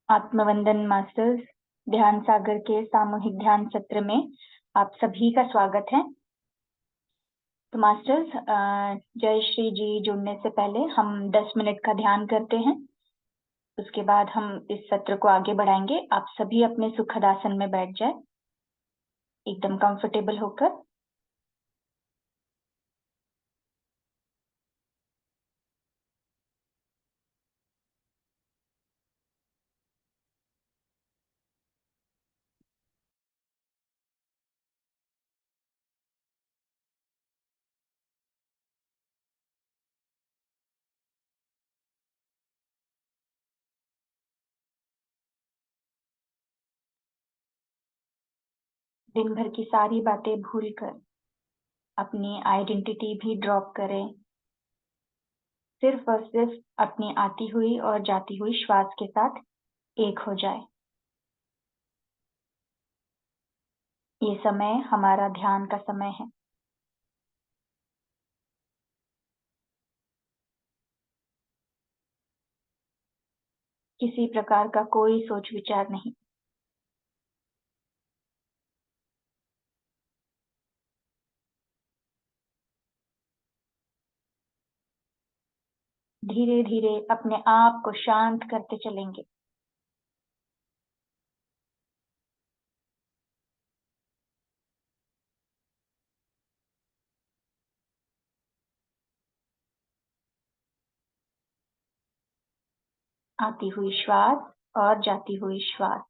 आत्मवंदन masters ध्यान सागर के सामूहिक ध्यान सत्र में आप सभी का स्वागत है। तो मास्टर्स, जय श्री जी जुड़ने से पहले हम 10 मिनट का ध्यान करते हैं। उसके बाद हम इस सत्र को आगे बढ़ाएंगे। आप सभी अपने सुखद आसन में बैठ जाए, एकदम कंफर्टेबल होकर। दिन भर की सारी बातें भूलकर अपनी आइडेंटिटी भी ड्रॉप करें। सिर्फ और सिर्फ अपनी आती हुई और जाती हुई श्वास के साथ एक हो जाए। ये समय हमारा ध्यान का समय है। किसी प्रकार का कोई सोच विचार नहीं। धीरे धीरे अपने आप को शांत करते चलेंगे। आती हुई श्वास और जाती हुई श्वास।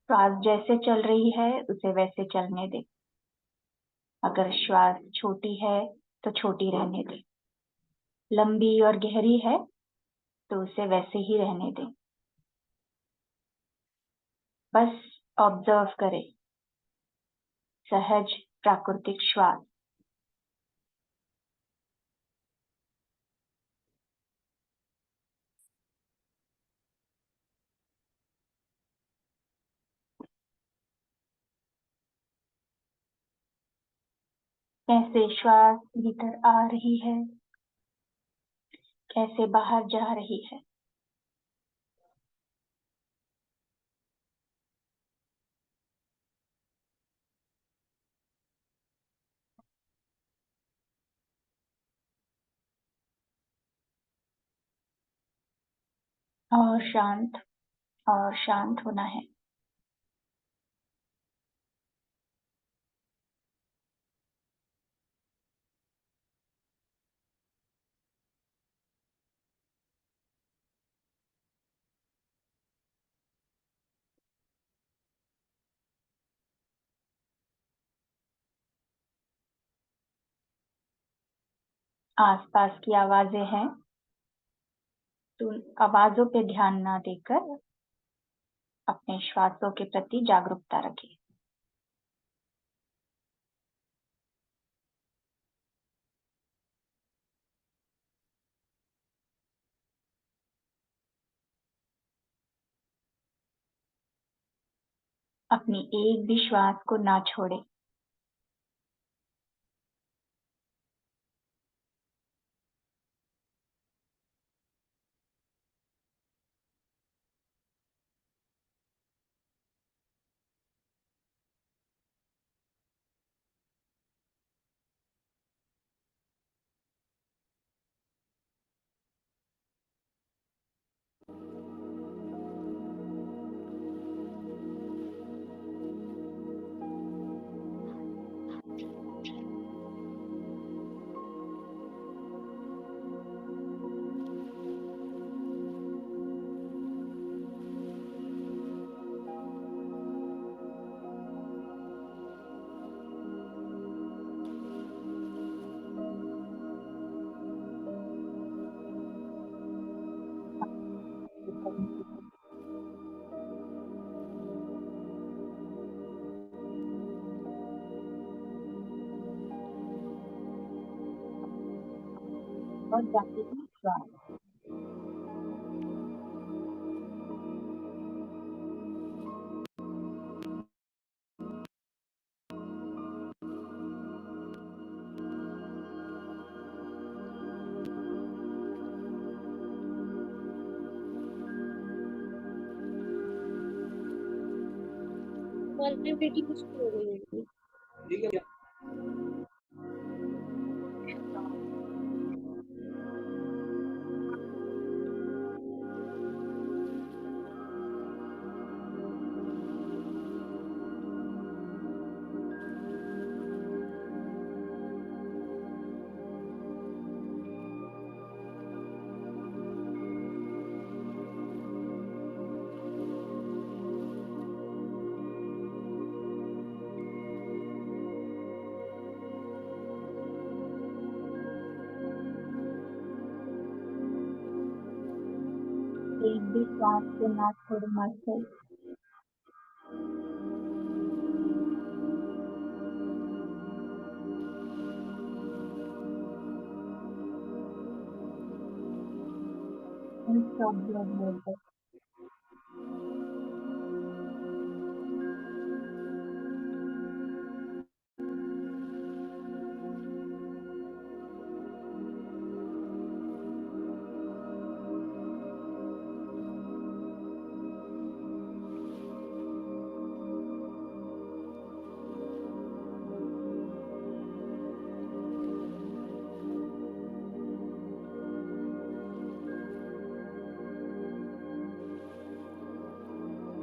श्वास जैसे चल रही है उसे वैसे चलने दे। अगर श्वास छोटी है तो छोटी रहने दे। लंबी और गहरी है तो उसे वैसे ही रहने दे। बस ऑब्जर्व करें सहज प्राकृतिक श्वास। कैसे श्वास भीतर आ रही है, कैसे बाहर जा रही है। और शांत होना है। आसपास की आवाजें हैं तो आवाजों पे ध्यान ना देकर अपने श्वासों के प्रति जागरूकता रखें। अपनी एक भी श्वास को ना छोड़े। और जाती हुई श्वास। कनेक्टिविटी मुश्किल हो गई होगी। एक भी श्वास को ना छोड़ो मास्टर। Stop blood water.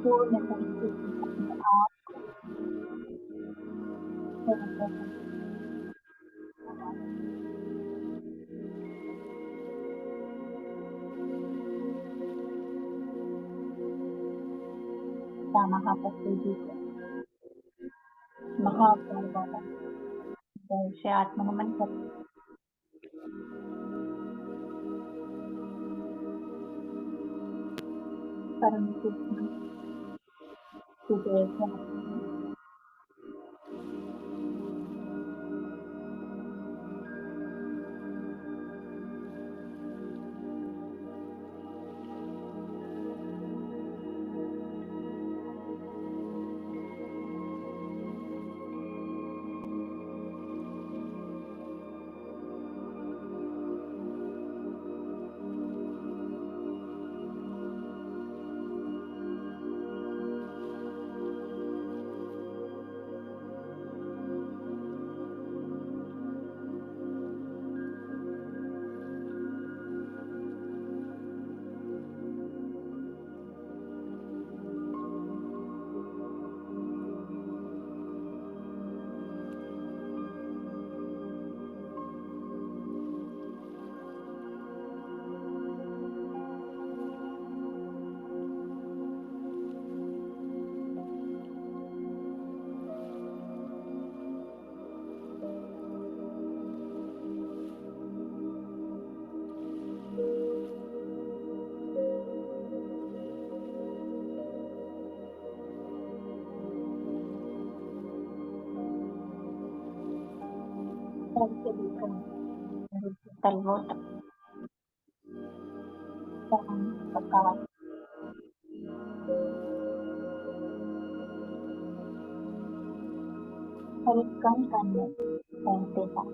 पूर्ण तरीके से अपने आप को महापति को महाकाल बाबा से आत्मनमन कर परम सूक्ष्म हृदय से सर्वोत्तम प्रकाश हर एक कण में पहुंचते हैं।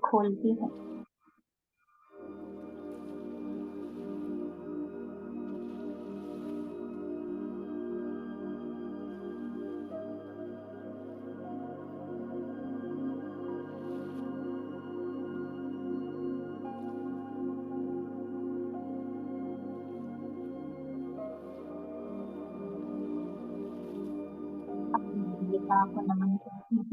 खोलती है आपको नमन करती हूँ।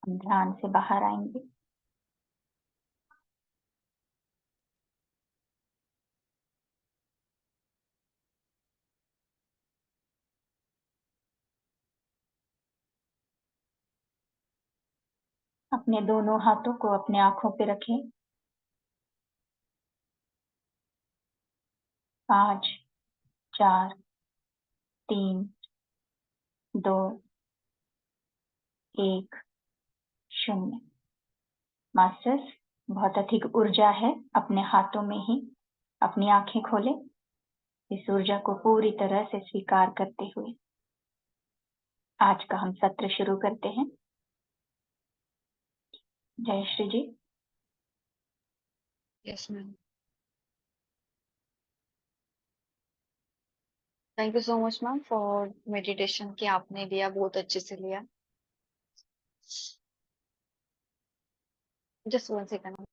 हम ध्यान से बाहर आएंगे। अपने दोनों हाथों को अपने आंखों पे रखें। 5, 4, 3, 2, 1, 0। मास्टर्स, बहुत अधिक ऊर्जा है अपने हाथों में ही। अपनी आंखें खोलें, इस ऊर्जा को पूरी तरह से स्वीकार करते हुए आज का हम सत्र शुरू करते हैं। Jayshri ji. Yes ma'am. Thank you so much ma'am for meditation कि आपने लिया, बहुत अच्छे से लिया। Just 1 second.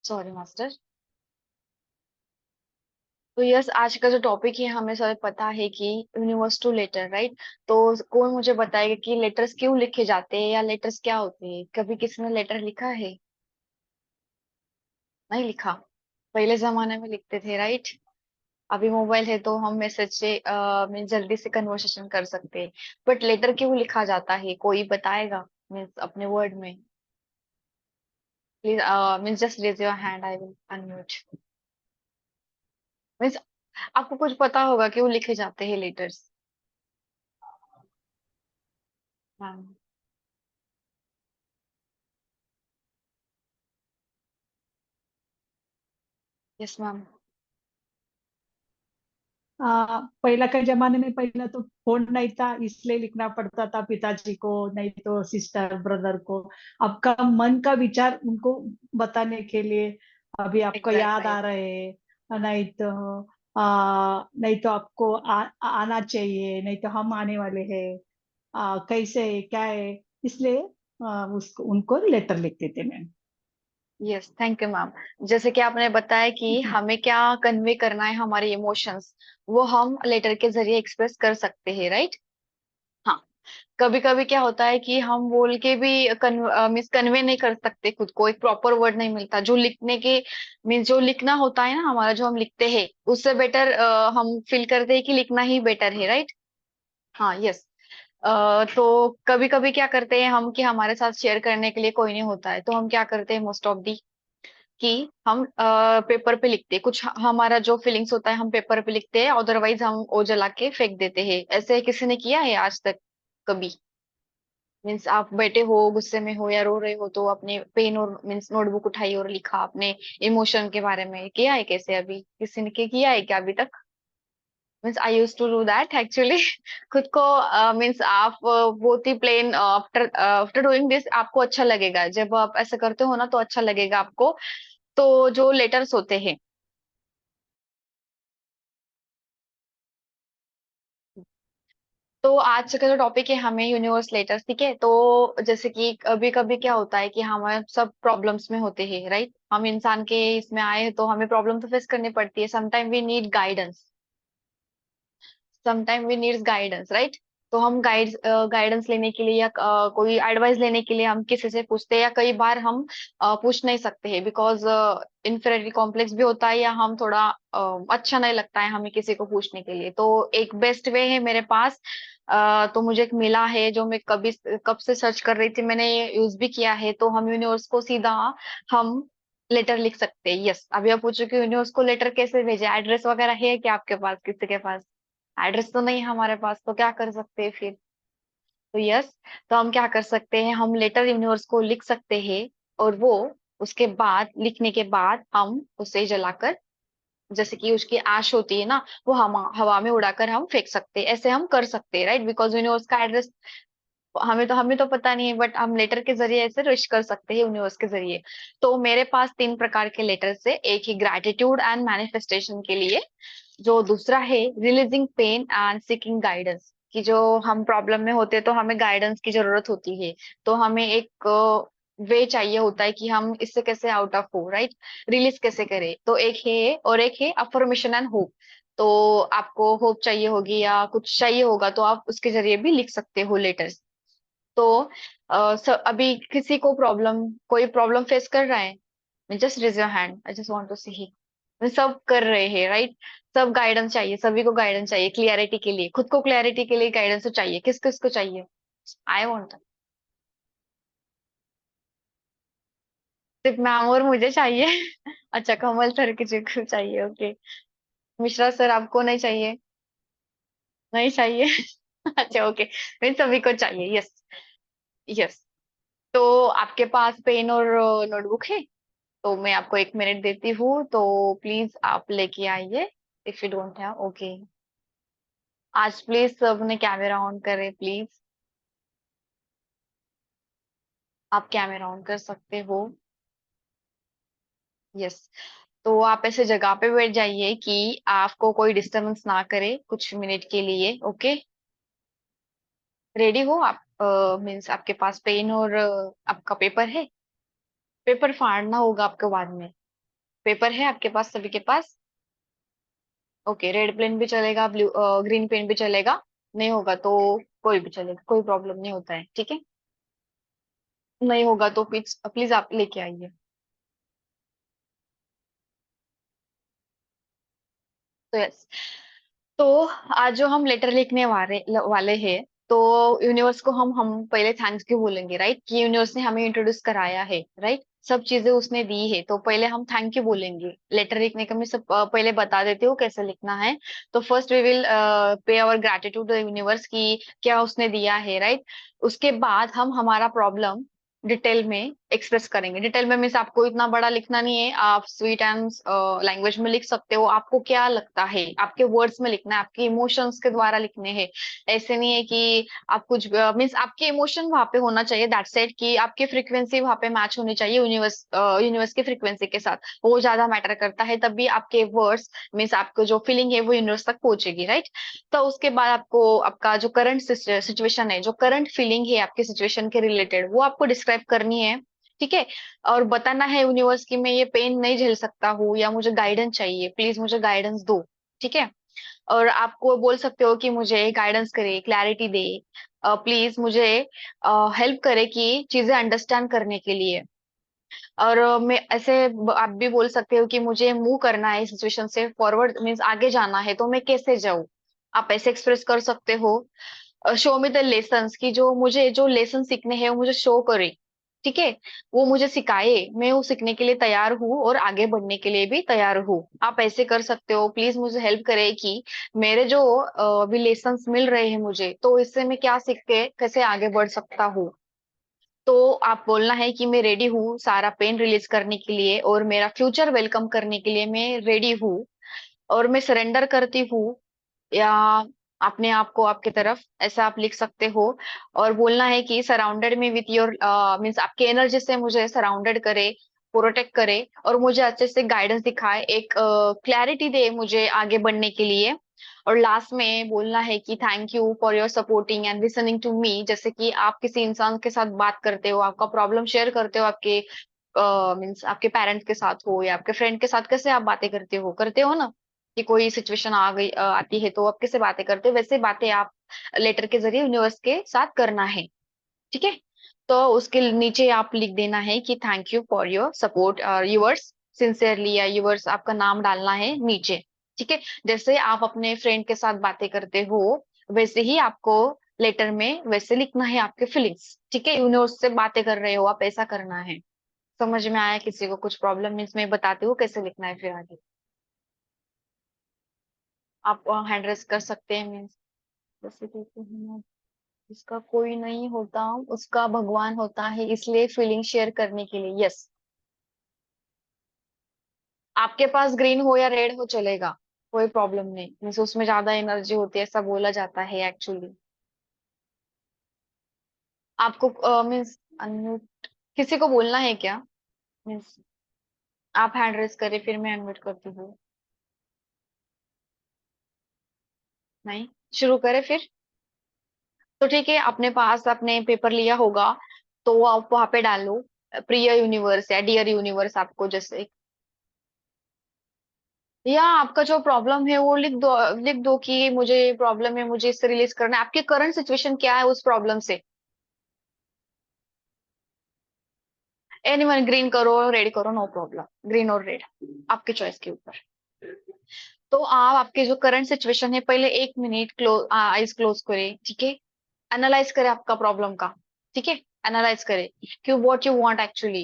Sorry master. तो यस, आज का जो टॉपिक है हमें सब पता है कि यूनिवर्स टू लेटर, राइट। तो कोई मुझे बताएगा कि लेटर्स क्यों लिखे जाते हैं या लेटर्स क्या होते हैं? कभी किसी ने लेटर लिखा है? नहीं लिखा। पहले जमाने में लिखते थे, राइट। अभी मोबाइल है तो हम मैसेज से मीन जल्दी से कन्वर्सेशन कर सकते हैं। बट लेटर क्यों लिखा जाता है, कोई बताएगा मीन्स अपने वर्ड में? Please means just raise your hand, I will unmute. Means आपको कुछ पता होगा क्यों लिखे जाते हैं लेटर्स? हाँ। Yes ma'am. पहला के जमाने में पहला तो फोन नहीं था, इसलिए लिखना पड़ता था पिताजी को, नहीं तो सिस्टर ब्रदर को। आपका मन का विचार उनको बताने के लिए अभी आपको एग्जैक्ट याद राइट। आ रहे हैं, नहीं तो आपको आना चाहिए, नहीं तो हम आने वाले हैं, कैसे है क्या है, इसलिए उसको उनको लेटर लिखते थे ma'am. Yes, thank you ma'am. जैसे कि आपने बताया कि हमें क्या कन्वे करना है, हमारे इमोशंस, वो हम लेटर के जरिए एक्सप्रेस कर सकते हैं, राइट। हाँ। कभी कभी क्या होता है कि हम बोल के भी मिस कन्वे नहीं कर सकते खुद को, एक प्रॉपर वर्ड नहीं मिलता जो लिखने के मीन्स जो लिखना होता है ना हमारा, जो हम लिखते हैं उससे बेटर हम फील करते हैं कि लिखना ही बेटर है, राइट। हाँ, यस। तो कभी कभी क्या करते हैं हम कि हमारे साथ शेयर करने के लिए कोई नहीं होता है, तो हम क्या करते हैं मोस्ट ऑफ दी कि हम पेपर पे लिखते हैं कुछ, हमारा जो फीलिंग्स होता है हम पेपर पे लिखते हैं, अदरवाइज हम वो जला के फेंक देते हैं। ऐसे किसी ने किया है आज तक कभी? मीन्स आप बैठे हो, गुस्से में हो या रो रहे हो, तो अपने पेन और मीन्स नोटबुक उठाई और लिखा अपने इमोशन के बारे में, किया है? कैसे अभी किसी ने किया है क्या अभी तक? Means I use to do that actually. खुद को मीन्स आप बहुत ही plain, after after doing this आपको अच्छा लगेगा, जब आप ऐसा करते हो ना तो अच्छा लगेगा आपको। तो जो लेटर्स होते हैं, तो आज का जो टॉपिक है हमें यूनिवर्स लेटर्स, ठीक है। तो जैसे कि कभी कभी क्या होता है कि हम सब प्रॉब्लम्स में होते हैं, राइट। हम इंसान के इसमें आए हैं तो हमें प्रॉब्लम तो फेस करनी पड़ती है। Sometime we need guidance, sometime we needs guidance, right. तो हम गाइडेंस लेने के लिए या कोई एडवाइस लेने के लिए हम किसी से पूछते हैं, या कई बार हम पूछ नहीं सकते हैं बिकॉज इन्फीरियरिटी कॉम्प्लेक्स भी होता है, या हम थोड़ा अच्छा नहीं लगता है हमें किसी को पूछने के लिए। तो एक बेस्ट वे है मेरे पास, तो मुझे एक मिला है जो मैं कभी कब से सर्च कर रही थी, मैंने यूज भी किया है। तो हम यूनिवर्स को सीधा हम लेटर लिख सकते हैं। यस, अभी आप पूछो कि यूनिवर्स को लेटर कैसे भेजे, एड्रेस वगैरह है क्या आपके पास, किसी के पास? एड्रेस तो नहीं है हमारे पास, तो क्या कर सकते हैं फिर? तो यस, तो हम क्या कर सकते हैं, हम लेटर यूनिवर्स को लिख सकते हैं, और वो उसके बाद लिखने के बाद हम उसे जलाकर, जैसे कि उसकी आश होती है ना, वो हम हवा में उड़ाकर हम फेंक सकते हैं। ऐसे हम कर सकते हैं, राइट, बिकॉज यूनिवर्स का एड्रेस हमें तो पता नहीं है, बट हम लेटर के जरिए ऐसे विश कर सकते हैं यूनिवर्स के जरिए। तो मेरे पास 3 प्रकार के लेटर्स है। एक ही ग्रेटिट्यूड एंड मैनिफेस्टेशन के लिए, जो दूसरा है releasing pain and seeking guidance, कि जो हम प्रॉब्लम में होते हैं तो हमें गाइडेंस की जरूरत होती है, तो हमें एक वे चाहिए होता है कि हम इससे कैसे आउट ऑफ हो, राइट, रिलीज कैसे करें। तो एक है, और एक है अफर्मेशन एंड होप। तो आपको होप चाहिए होगी या कुछ चाहिए होगा तो आप उसके जरिए भी लिख सकते हो लेटर्स। तो अभी किसी को कोई प्रॉब्लम फेस कर रहा है, just raise your hand, I just want to see. सब कर रहे हैं, राइट। सब गाइडेंस चाहिए, सभी को गाइडेंस चाहिए क्लियरिटी के लिए, खुद को क्लियरिटी के लिए गाइडेंस तो चाहिए। किस किस को चाहिए? आई वांट, सिर्फ मैम और मुझे चाहिए। अच्छा, कमल सर की जी को चाहिए, ओके। मिश्रा सर आपको नहीं चाहिए? नहीं चाहिए। अच्छा, ओके, फिर सभी को चाहिए, यस। यस। तो आपके पास पेन और नोटबुक है? तो मैं आपको 1 मिनट देती हूँ, तो प्लीज आप लेके आइए। If you don't have, okay. आज प्लीज सबने कैमरा ऑन करे, प्लीज। आप कैमरा ऑन कर सकते हो, यस। तो आप ऐसे जगह पे बैठ जाइए कि आपको कोई डिस्टरबेंस ना करे कुछ मिनट के लिए, ओके। रेडी हो आप? मीन्स आपके पास पेन और आपका पेपर है? पेपर फाड़ना होगा आपको बाद में। पेपर है आपके पास, सभी के पास? ओके, रेड पेन भी चलेगा, ब्लू ग्रीन पेन भी चलेगा। नहीं होगा तो कोई भी चलेगा, कोई प्रॉब्लम नहीं होता है, ठीक है। नहीं होगा तो प्लीज प्लीज आप लेके आइए। तो यस। तो आज जो हम लेटर लिखने वाले हैं, तो यूनिवर्स को हम पहले थैंक्स क्यों बोलेंगे, राइट, कि यूनिवर्स ने हमें इंट्रोड्यूस कराया है, राइट, सब चीजें उसने दी है, तो पहले हम थैंक यू बोलेंगे। लेटर लिखने का मैं सब पहले बता देती हूँ कैसे लिखना है। तो first we will pay our gratitude to universe की क्या उसने दिया है, राइट। उसके बाद हम हमारा प्रॉब्लम डिटेल में एक्सप्रेस करेंगे। डिटेल में मीन्स आपको इतना बड़ा लिखना नहीं है, आप स्वीट एंड लैंग्वेज में लिख सकते हो। आपको क्या लगता है आपके वर्ड्स में लिखना है, आपके इमोशंस के द्वारा लिखने हैं। ऐसे नहीं है कि आप कुछ मीन्स आपके इमोशन वहां पे होना चाहिए, दैट सेट कि आपकी फ्रीक्वेंसी वहां पे मैच होनी चाहिए यूनिवर्स की फ्रीक्वेंसी के साथ। वो ज्यादा मैटर करता है, तभी आपके वर्ड्स मीन्स आपको जो फीलिंग है वो यूनिवर्स तक पहुंचेगी, राइट। तो उसके बाद आपको आपका जो करंट सिचुएशन है, जो करंट फीलिंग है आपकी सिचुएशन के रिलेटेड, वो आपको डिस्क्राइब करनी है, ठीक है। और बताना है यूनिवर्स की मैं ये पेन नहीं झेल सकता हूँ, या मुझे गाइडेंस चाहिए, प्लीज मुझे गाइडेंस दो, ठीक है। और आपको बोल सकते हो कि मुझे गाइडेंस करे, क्लैरिटी दे, प्लीज मुझे हेल्प करे कि चीजें अंडरस्टैंड करने के लिए। और मैं ऐसे आप भी बोल सकते हो कि मुझे मूव करना है सिचुएशन से फॉरवर्ड, मीन्स आगे जाना है, तो मैं कैसे जाऊं। आप ऐसे एक्सप्रेस कर सकते हो। शो मी द लेसन्स, की जो मुझे जो लेसन सीखने हैं वो मुझे शो करे, ठीक है। वो मुझे सिखाए, मैं वो सीखने के लिए तैयार हूँ और आगे बढ़ने के लिए भी तैयार हूँ। आप ऐसे कर सकते हो, प्लीज मुझे हेल्प करे कि मेरे जो अभी लेसन्स मिल रहे हैं मुझे, तो इससे मैं क्या सीख के कैसे आगे बढ़ सकता हूँ। तो आप बोलना है कि मैं रेडी हूँ सारा पेन रिलीज करने के लिए, और मेरा फ्यूचर वेलकम करने के लिए मैं रेडी हूँ, और मैं सरेंडर करती हूँ, या अपने आप को आपके तरफ, ऐसा आप लिख सकते हो। और बोलना है कि surrounded me with your means आपके एनर्जी से मुझे सराउंडेड करे, प्रोटेक्ट करे, और मुझे अच्छे से गाइडेंस दिखाए, एक क्लैरिटी दे मुझे आगे बढ़ने के लिए। और लास्ट में बोलना है कि thank you for your supporting and listening to me, जैसे कि आप किसी इंसान के साथ बात करते हो, आपका प्रॉब्लम शेयर करते हो, आपके मीन्स आपके पेरेंट्स के साथ हो या आपके फ्रेंड के साथ, कैसे आप बातें करते हो ना, कि कोई सिचुएशन आ गई आती है तो आप कैसे बातें करते हो, वैसे बातें आप लेटर के जरिए यूनिवर्स के साथ करना है, ठीक है। तो उसके नीचे आप लिख देना है कि thank you for your support, yours sincerely, या यूवर्स आपका नाम डालना है नीचे, ठीक है। जैसे आप अपने फ्रेंड के साथ बातें करते हो, वैसे ही आपको लेटर में वैसे लिखना है आपके फीलिंग्स, ठीक है। यूनिवर्स से बातें कर रहे हो आप, ऐसा करना है। समझ में आया? किसी को कुछ प्रॉब्लम मीन्स मैं बताती हूँ कैसे लिखना है फिर आगे। आप हैंड रेस कर सकते हैं मीन्स, जैसे कहते हैं ना, जिसका कोई नहीं होता उसका भगवान होता है, इसलिए फीलिंग शेयर करने के लिए, यस। आपके पास ग्रीन हो या रेड हो चलेगा, कोई प्रॉब्लम नहीं, मीन्स उसमें ज्यादा एनर्जी होती है, ऐसा बोला जाता है एक्चुअली। आपको मीन्स अनम्यूट किसी को बोलना है क्या? मीन्स आप हैंड रेज करें फिर मैं अनम्यूट करती हूँ। नहीं, शुरू करें फिर। तो ठीक है, अपने पास अपने पेपर लिया होगा तो आप वहां पे डालो प्रिय यूनिवर्स या डियर यूनिवर्स, आपको जैसे, या आपका जो प्रॉब्लम है वो लिख दो कि मुझे प्रॉब्लम है, मुझे इससे रिलीज करना है। आपकी करंट सिचुएशन क्या है उस प्रॉब्लम से? एनीवन, ग्रीन करो, रेड करो, नो प्रॉब्लम, ग्रीन और रेड आपके चॉइस के ऊपर। तो आप आपके जो करंट सिचुएशन है पहले 1 मिनट आईज क्लोज करें, ठीक है? एनालाइज करें आपका प्रॉब्लम का, ठीक है? एनालाइज करें कि व्हाट यू वांट एक्चुअली,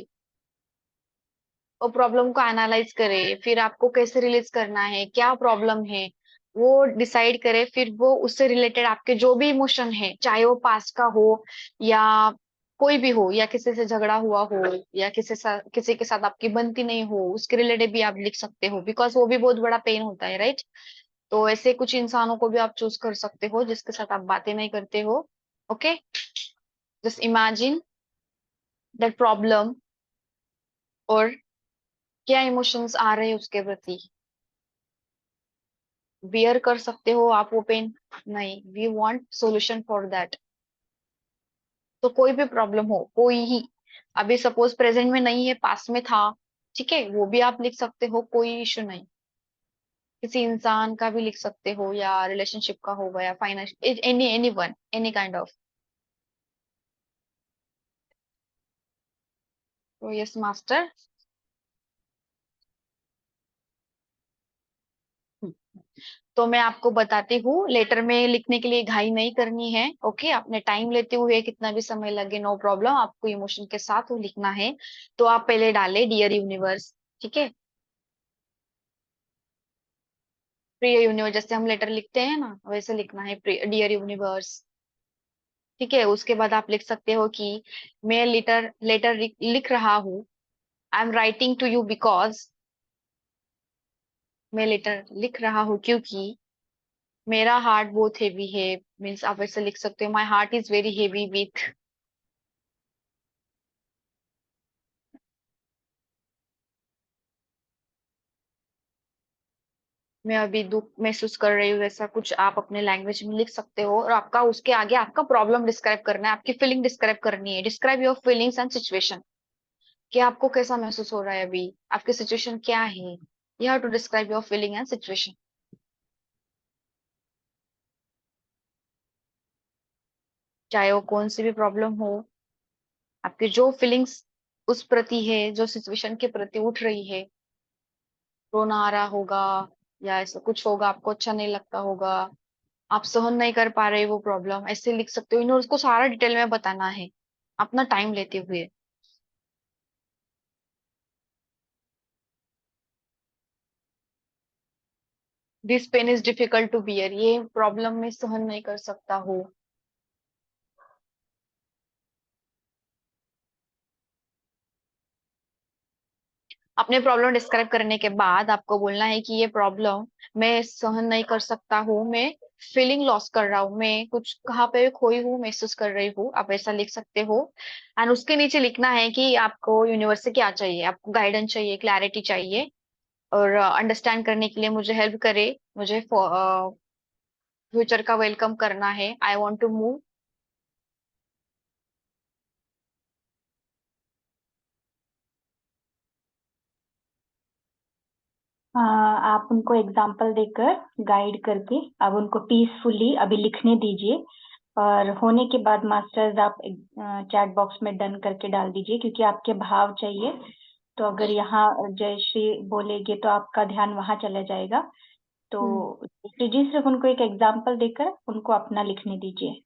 वो प्रॉब्लम को एनालाइज करें, फिर आपको कैसे रिलीज करना है, क्या प्रॉब्लम है वो डिसाइड करें। फिर वो उससे रिलेटेड आपके जो भी इमोशन है, चाहे वो पास्ट का हो या कोई भी हो, या किसी से झगड़ा हुआ हो, या किसी के साथ आपकी बनती नहीं हो, उसके रिलेटेड भी आप लिख सकते हो, बिकॉज वो भी बहुत बड़ा पेन होता है, राइट? तो ऐसे कुछ इंसानों को भी आप चूज कर सकते हो जिसके साथ आप बातें नहीं करते हो। Okay, just imagine that problem, और क्या इमोशंस आ रहे हैं उसके प्रति। बियर कर सकते हो आप वो पेन? नहीं, we want solution for that. तो कोई भी प्रॉब्लम हो, कोई ही, अभी सपोज प्रेजेंट में नहीं है, पास्ट में था, ठीक है, वो भी आप लिख सकते हो, कोई इशू नहीं। किसी इंसान का भी लिख सकते हो, या रिलेशनशिप का होगा, या financial, any one, any kind of. तो यस मास्टर। तो मैं आपको बताती हूँ, लेटर में लिखने के लिए घाई नहीं करनी है। ओके, अपने टाइम लेते हुए, कितना भी समय लगे नो प्रॉब्लम, आपको इमोशन के साथ वो लिखना है। तो आप पहले डाले डियर यूनिवर्स, ठीक है? प्रिय यूनिवर्स, जैसे हम लेटर लिखते हैं ना, वैसे लिखना है, डियर यूनिवर्स, ठीक है? उसके बाद आप लिख सकते हो कि मैं लेटर लेटर लिख रहा हूँ, I am writing to you because, मैं लेटर लिख रहा हूँ क्योंकि मेरा हार्ट बहुत हेवी है। मीन्स आप ऐसे लिख सकते हो, my heart is very heavy with, मैं अभी दुख महसूस कर रही हूँ, ऐसा कुछ आप अपने लैंग्वेज में लिख सकते हो। और आपका उसके आगे आपका प्रॉब्लम डिस्क्राइब करना है, आपकी फीलिंग डिस्क्राइब करनी है। Describe your feelings and situation, कि आपको कैसा महसूस हो रहा है अभी, आपकी सिचुएशन क्या है। You have to describe your feeling and situation, चाहे वो कौन सी भी प्रॉब्लम हो। आपकी जो फीलिंग्स उस प्रति है, जो सिचुएशन के प्रति उठ रही है, रोना आ रहा होगा, या ऐसा कुछ होगा, आपको अच्छा नहीं लगता होगा, आप सहन नहीं कर पा रहे वो प्रॉब्लम, ऐसे लिख सकते हो। इन्होंने उसको सारा डिटेल में बताना है, अपना टाइम लेते हुए। This pain is difficult to bear, ये प्रॉब्लम में सहन नहीं कर सकता हूँ। अपने प्रॉब्लम डिस्क्राइब करने के बाद आपको बोलना है कि ये प्रॉब्लम मैं सहन नहीं कर सकता हूँ, मैं फीलिंग लॉस कर रहा हूँ, मैं कुछ कहाँ पे खोई हूँ महसूस कर रही हूँ, आप ऐसा लिख सकते हो। एंड उसके नीचे लिखना है कि आपको यूनिवर्स से क्या चाहिए, आपको गाइडेंस चाहिए, क्लैरिटी चाहिए, और अंडरस्टैंड करने के लिए मुझे हेल्प करे, मुझे फ्यूचर का वेलकम करना है, आई वॉन्ट टू मूव। आप उनको एग्जाम्पल देकर गाइड करके अब उनको पीसफुली अभी लिखने दीजिए, और होने के बाद मास्टर्स आप चैट बॉक्स में डन करके डाल दीजिए, क्योंकि आपके भाव चाहिए। तो अगर यहाँ जय श्री बोलेंगे तो आपका ध्यान वहां चला जाएगा। तो जी सिर्फ उनको एक एग्जाम्पल देकर उनको अपना लिखने दीजिए।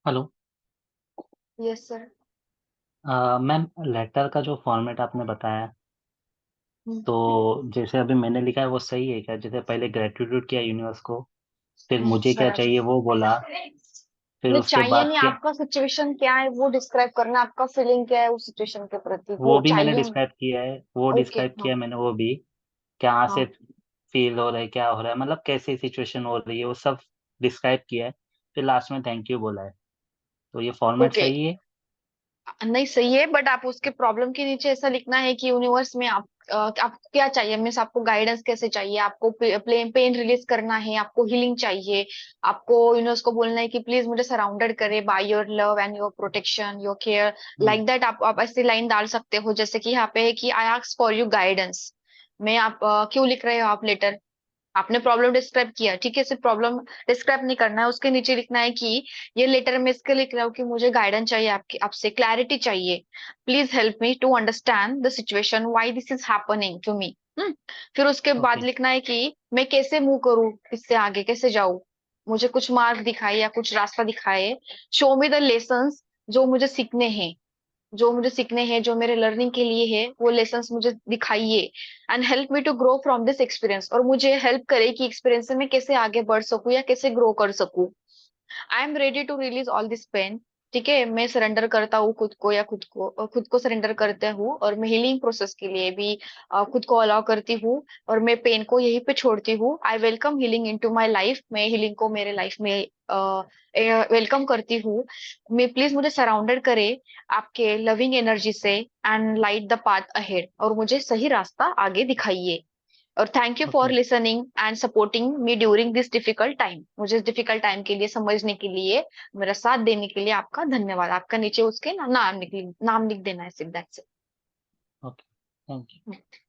Hello. Yes sir. Ma'am, letter का जो फॉर्मेट आपने बताया, तो जैसे अभी मैंने लिखा है वो सही है क्या? जैसे पहले ग्रेटिट्यूड किया यूनिवर्स को, फिर मुझे क्या बराबर। चाहिए वो बोला, फिर नहीं, उसके चाहिए बाद नहीं, क्या? आपका सिचुएशन क्या है वो डिस्क्राइब करना, आपका फीलिंग क्या है उस सिचुएशन के प्रति, वो वो भी मैंने चाहिए। डिस्क्राइब किया है, वो ओके, डिस्क्राइब हाँ। किया मैंने वो भी, कहाँ से हाँ। फील हो रहा है, क्या हो रहा है, मतलब कैसी सिचुएशन हो रही है, वो सब डिस्क्राइब किया है। फिर लास्ट में थैंक यू बोला है। तो ये फॉर्मेट ओके। सही है? नहीं, सही है, बट आप उसके प्रॉब्लम के नीचे ऐसा लिखना है कि यूनिवर्स में आपको क्या चाहिए, मीन्स आपको गाइडेंस कैसे चाहिए, आपको पेन रिलीज करना है, आपको हीलिंग चाहिए, आपको यूनिवर्स को बोलना है कि प्लीज मुझे सराउंडेड करे by your love and your protection, your care, hmm. Like that. आप ऐसी लाइन डाल सकते हो, जैसे कि यहाँ पे है कि I ask for you guidance. मैं आप क्यों लिख रहे हो आप लेटर? आपने प्रॉब्लम डिस्क्राइब किया, ठीक है, सिर्फ प्रॉब्लम डिस्क्राइब नहीं करना है, उसके नीचे लिखना है कि ये लेटर में इसके लिख रहा हूँ कि मुझे गाइडेंस चाहिए, आपकी आपसे क्लैरिटी चाहिए। Please help me to understand the situation why this is happening to me. फिर उसके बाद ओके। लिखना है कि मैं कैसे मूव करूँ, इससे आगे कैसे जाऊं, मुझे कुछ मार्ग दिखाए या कुछ रास्ता दिखाए। शो मी द लेसन्स, जो मुझे सीखने हैं, जो मुझे सीखने हैं, जो मेरे लर्निंग के लिए है, वो लेसन्स मुझे दिखाइए। And help me to grow from this experience, और मुझे हेल्प करे कि एक्सपीरियंस से मैं कैसे आगे बढ़ सकूं या कैसे ग्रो कर सकूं। I am ready to release all this pain. ठीक है, मैं सरेंडर करता हूँ खुद को, या खुद को सरेंडर करता हूँ, और मैं हीलिंग प्रोसेस के लिए भी खुद को अलाउ करती हूँ, और मैं पेन को यहीं पे छोड़ती हूँ। I welcome healing into my life, मैं हीलिंग को मेरे लाइफ में वेलकम करती हूँ। मैं प्लीज मुझे सराउंडेड करे आपके लविंग एनर्जी से, and light the path ahead, और मुझे सही रास्ता आगे दिखाइए। और thank you for okay. Listening and supporting me during this difficult time, मुझे इस डिफिकल्ट टाइम के लिए समझने के लिए, मेरा साथ देने के लिए आपका धन्यवाद। आपका नीचे उसके नाम लिख देना है, सिर्फ that's okay. Thank you. It.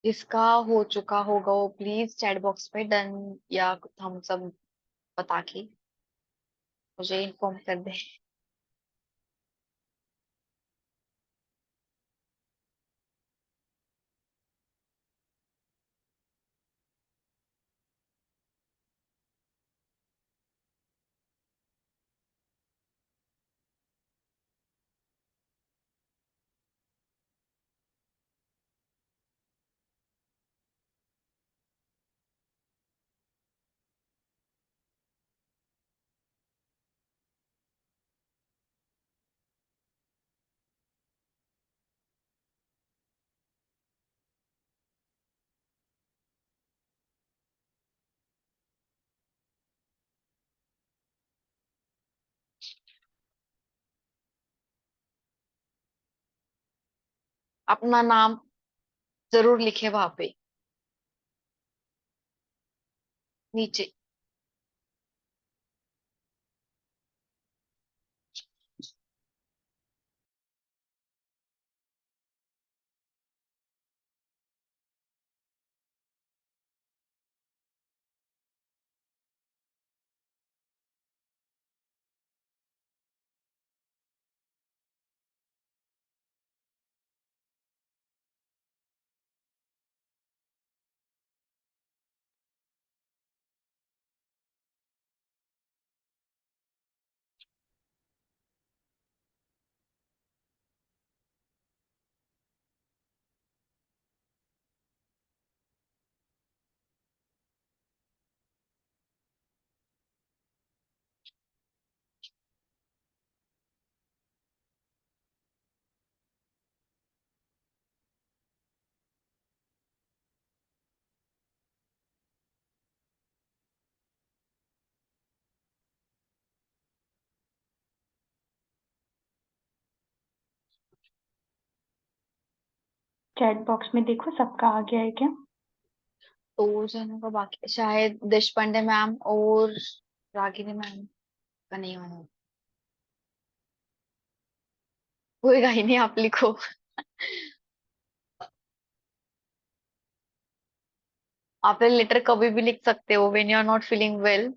इसका हो चुका होगा वो प्लीज चैट बॉक्स में डन या हम सब बता के मुझे इन्फॉर्म कर दे। अपना नाम जरूर लिखे वहां पे नीचे। चैट बॉक्स में देखो सबका आ गया है क्या? तो जनों का बाकी शायद देशपांडे मैम और रागिनी मैम का नहीं होना। होएगा ही नहीं, आप लिखो। आप लेटर कभी भी लिख सकते हो when you are not feeling well.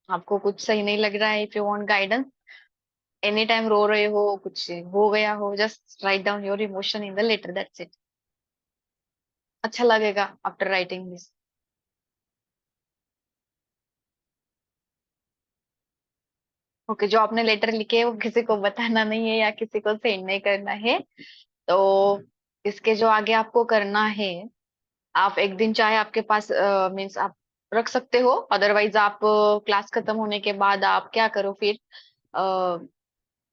आपको कुछ सही नहीं लग रहा है, if you want guidance any time, रो रहे हो, कुछ हो गया हो, just write down your emotion in the letter, that's it. अच्छा लगेगा आफ्टर राइटिंग दिस। ओके, जो आपने लेटर लिखे है वो किसी को बताना नहीं है या किसी को सेंड नहीं करना है। तो इसके जो आगे आपको करना है, आप एक दिन चाहे आपके पास मीन्स आप रख सकते हो, अदरवाइज आप क्लास खत्म होने के बाद आप क्या करो फिर, अ,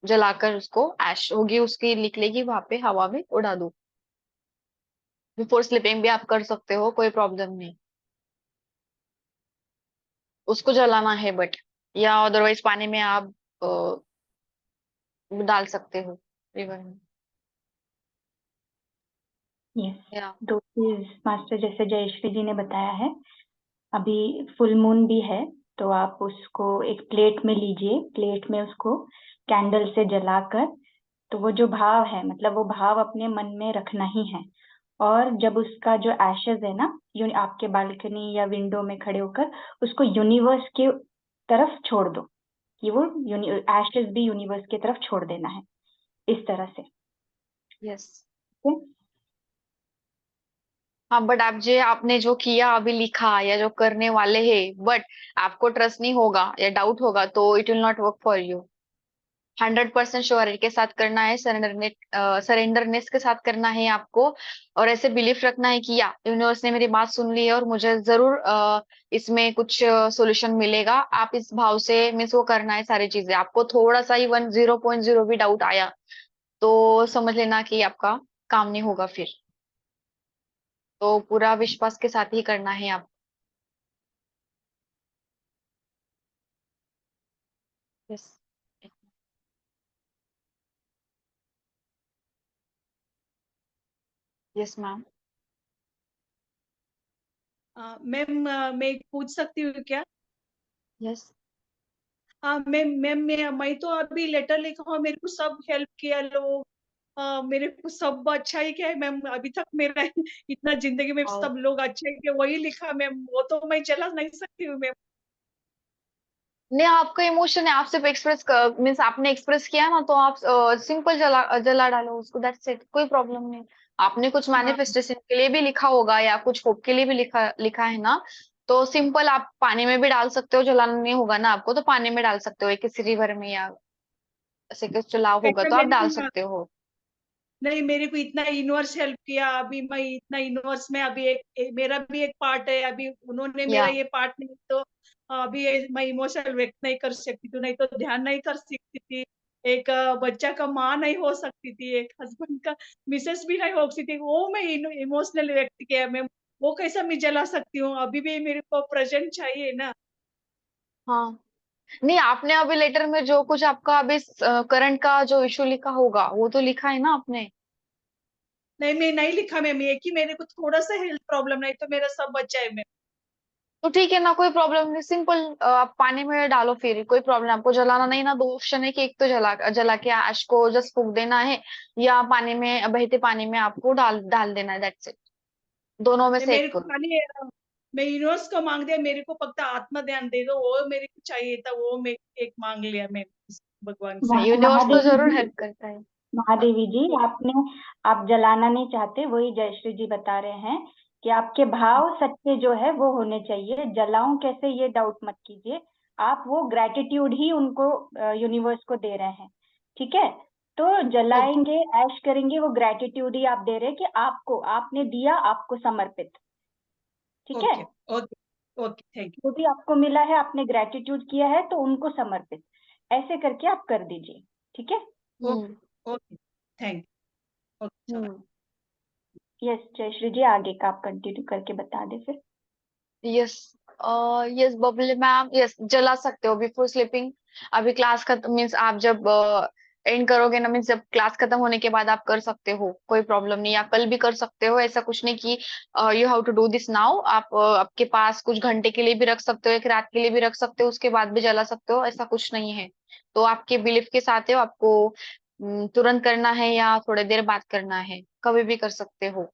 जलाकर उसको ऐश होगी उसकी निकलेगी वहां पे हवा में उड़ा दो। बिफोर स्लीपिंग भी आप कर सकते हो, कोई प्रॉब्लम नहीं। उसको जलाना है बट, या अदरवाइज पानी में आप डाल सकते हो रिवर में। यस, या तो प्लीज मास्टर, जैसे जयश्री जी ने बताया है, अभी फुल मून भी है, तो आप उसको एक प्लेट में लीजिए, प्लेट में उसको कैंडल से जलाकर, तो वो जो भाव है, मतलब वो भाव अपने मन में रखना ही है। और जब उसका जो एशेज है ना, आपके बालकनी या विंडो में खड़े होकर उसको यूनिवर्स के तरफ छोड़ दो, कि वो एशेज भी यूनिवर्स की तरफ छोड़ देना है, इस तरह से। यस। ठीक है? हाँ, बट आपने जो किया अभी लिखा या जो करने वाले हैं, बट आपको ट्रस्ट नहीं होगा या डाउट होगा तो it will not work for you. 100% surety के साथ करना है, सरेंडरनेस के साथ करना है आपको। और ऐसे बिलीफ रखना है कि या यूनिवर्स ने मेरी बात सुन ली है और मुझे जरूर इसमें कुछ सॉल्यूशन मिलेगा। आप इस भाव से मीन्स वो करना है सारी चीजें। आपको थोड़ा सा ही 0.0 भी डाउट आया तो समझ लेना कि आपका काम नहीं होगा फिर। तो पूरा विश्वास के साथ ही करना है आप। यस। Yes ma'am. मैम, मैं पूछ सकती हूँ क्या? यस। मैम मैम मैं तो अभी लेटर लिखा हूँ, मेरे को सब हेल्प किया लोग। मेरे को सब अच्छा ही किया है मैम, अभी तक मेरा इतना जिंदगी में और सब लोग अच्छे हैं, वही लिखा मैम, वो तो मैं चला नहीं सकती हूँ मैम। नहीं, आपका इमोशन है, आप सिर्फ एक्सप्रेस मीन्स आपने एक्सप्रेस किया ना, तो आप सिंपल जला जला डालो उसको, दैट्स इट, कोई प्रॉब्लम नहीं। आपने कुछ हाँ मैनिफेस्टेशन के लिए भी लिखा होगा या कुछ होप के लिए भी लिखा लिखा है ना, तो सिंपल आप पानी में भी डाल सकते हो, जलाना नहीं होगा ना आपको तो पानी में डाल सकते हो, एक किसी रिवर में, या ऐसे कुछ चलाव होगा ऐसा तो आप मेरे डाल को सकते हो। नहीं, मेरे को इतना यूनिवर्स हेल्प किया, अभी मैं इतना यूनिवर्स में अभी मेरा भी एक पार्ट है, अभी उन्होंने या मेरा ये पार्ट नहीं, तो अभी मैं इमोशनल व्यक्त नहीं कर सकती थी, नहीं तो ध्यान नहीं कर सकती थी। एक बच्चा का माँ नहीं हो सकती थी, एक हस्बैंड का मिसेस भी नहीं हो सकती थी, वो मैं इमोशनल व्यक्त किया मैम। वो कैसा मैं जला सकती हूँ? अभी भी मेरे को प्रेजेंट चाहिए ना। हाँ, नहीं आपने अभी लेटर में जो कुछ आपका अभी करंट का जो इशू लिखा होगा वो तो लिखा है ना आपने। नहीं, मैं नहीं लिखा मैम, एक ही मेरे को थोड़ा सा हेल्थ प्रॉब्लम, नहीं तो मेरा सब बच्चा है मैम। तो ठीक है ना, कोई प्रॉब्लम नहीं, सिंपल आप पानी में डालो, फिर कोई प्रॉब्लम, आपको जलाना नहीं ना, दो ऑप्शन है कि एक तो जला जला के ऐश को जस्ट फूक देना है, या पानी में, बहते पानी में आपको डाल डाल देना है, दैट्स इट, दोनों में नहीं, से मेरे एक को करो। खाली मैं यूनिवर्स को मांग दिया, मेरे को फक्त आत्मा ध्यान दे दो, वो मेरे को चाहिए था, वो मैं एक मांग लिया मैं भगवान से। यूनिवर्स तो महादेवी जरूर जी, हेल्प करता है। हाँ। महादेवी जी, ओ- आपने, आप जलाना नहीं चाहते, वही जयश्री जी बता रहे हैं कि आपके भाव सच्चे जो है वो होने चाहिए। जलाऊं कैसे, ये डाउट मत कीजिए। आप वो ग्रेटिट्यूड ही उनको, यूनिवर्स को दे रहे हैं। ठीक है? तो ओके जलाएंगे, ऐश करेंगे, वो ग्रेटिट्यूड ही आप दे रहे हैं कि आपको, आपने दिया, आपको समर्पित। ठीक है? ओके ओके ओके, थैंक जो भी आपको मिला है, आपने ग्रेटिट्यूड किया है, तो उनको समर्पित, ऐसे करके आप कर दीजिए। ठीक है? You. Hmm. Okay okay, thank you. Okay, चलो। हम्म। यस जयश्री जी, आगे का आप कंटिन्यू करके बता दें फिर। Yes. Yes Babli ma'am, yes जला सकते हो बिफोर स्लीपिंग। अभी क्लास खत्म मीन्स आप जब एंड करोगे ना, मीन्स जब क्लास खत्म होने के बाद आप कर सकते हो, कोई प्रॉब्लम नहीं, या कल भी कर सकते हो, ऐसा कुछ नहीं कि you have to do this now. आप आपके पास कुछ घंटे के लिए भी रख सकते हो, एक रात के लिए भी रख सकते हो, उसके बाद भी जला सकते हो, ऐसा कुछ नहीं है। तो आपके बिलीफ के साथ है, आपको तुरंत करना है या थोड़ी देर बाद करना है, कभी भी कर सकते हो।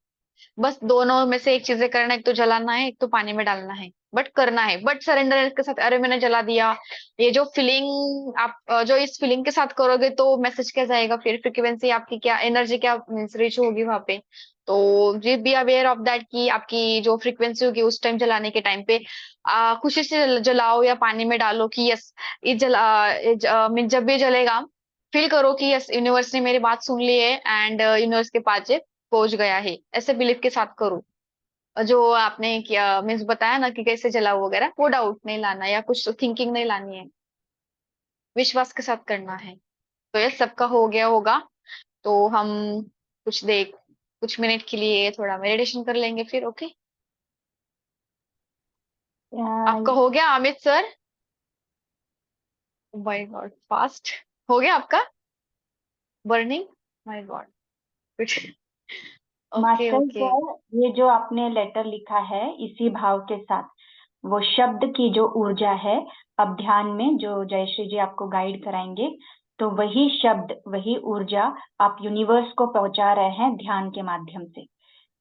बस दोनों में से एक चीजें करना है, एक तो जलाना है, एक तो पानी में डालना है, बट करना है, बट सरेंडर के साथ। अरे मैंने जला दिया, ये जो फीलिंग आप जो इस फीलिंग के साथ करोगे तो मैसेज क्या जाएगा, फिर फ्रिक्वेंसी आपकी क्या, एनर्जी क्या मीन्स रीच होगी वहां पे। तो G be aware of that कि आपकी जो फ्रिक्वेंसी होगी उस टाइम जलाने के टाइम पे खुशी से जलाओ या पानी में डालो कि यस ये मीन्स जब ये जलेगा फील करो कि यस यूनिवर्स ने मेरी बात सुन ली है एंड यूनिवर्स के पास पहुंच गया है, ऐसे बिलीव के साथ करो। जो आपने किया मीन्स बताया ना कि कैसे जलाओ वगैरह, वो डाउट नहीं लाना या कुछ थिंकिंग नहीं लानी है, विश्वास के साथ करना है। तो ये सबका हो गया होगा। तो हम कुछ देर, कुछ मिनट के लिए थोड़ा मेडिटेशन कर लेंगे फिर, ओके? आपका हो गया Amit sir? My God, fast हो गया आपका burning, my God, okay master okay. Sir, ये जो आपने लेटर लिखा है इसी भाव के साथ, वो शब्द की जो ऊर्जा है, अब ध्यान में जो जयश्री जी आपको गाइड कराएंगे, तो वही शब्द, वही ऊर्जा आप यूनिवर्स को पहुंचा रहे हैं ध्यान के माध्यम से।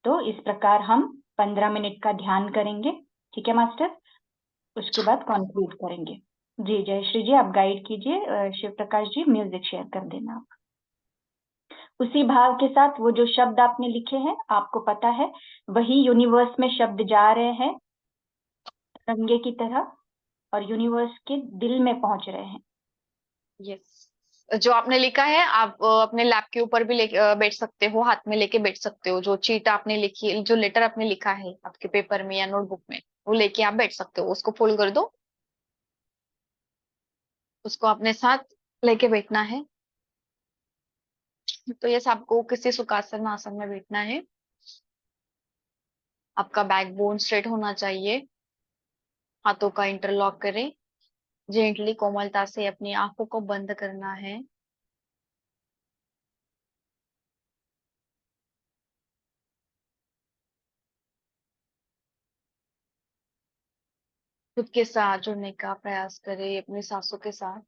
तो इस प्रकार हम 15 मिनट का ध्यान करेंगे, ठीक है मास्टर? उसके बाद कंक्लूड करेंगे। जी जयश्री जी आप गाइड कीजिए। शिव प्रकाश जी म्यूजिक शेयर कर देना आप। उसी भाव के साथ वो जो शब्द आपने लिखे हैं, आपको पता है वही यूनिवर्स में शब्द जा रहे हैं तरंगे की तरह, और यूनिवर्स के दिल में पहुंच रहे हैं। यस, जो आपने लिखा है आप अपने लैप के ऊपर भी बैठ सकते हो, हाथ में लेके बैठ सकते हो। जो चीट आपने लिखी, जो लेटर आपने लिखा है आपके पेपर में या नोटबुक में, वो लेके आप बैठ सकते हो। उसको फोल्ड कर दो, उसको अपने साथ लेके बैठना है। तो यस, आपको किसी सुखासन आसन में बैठना है। आपका बैकबोन स्ट्रेट होना चाहिए। हाथों का इंटरलॉक करें। जेंटली, कोमलता से अपनी आंखों को बंद करना है। खुद के साथ जुड़ने का प्रयास करें, अपनी सांसों के साथ।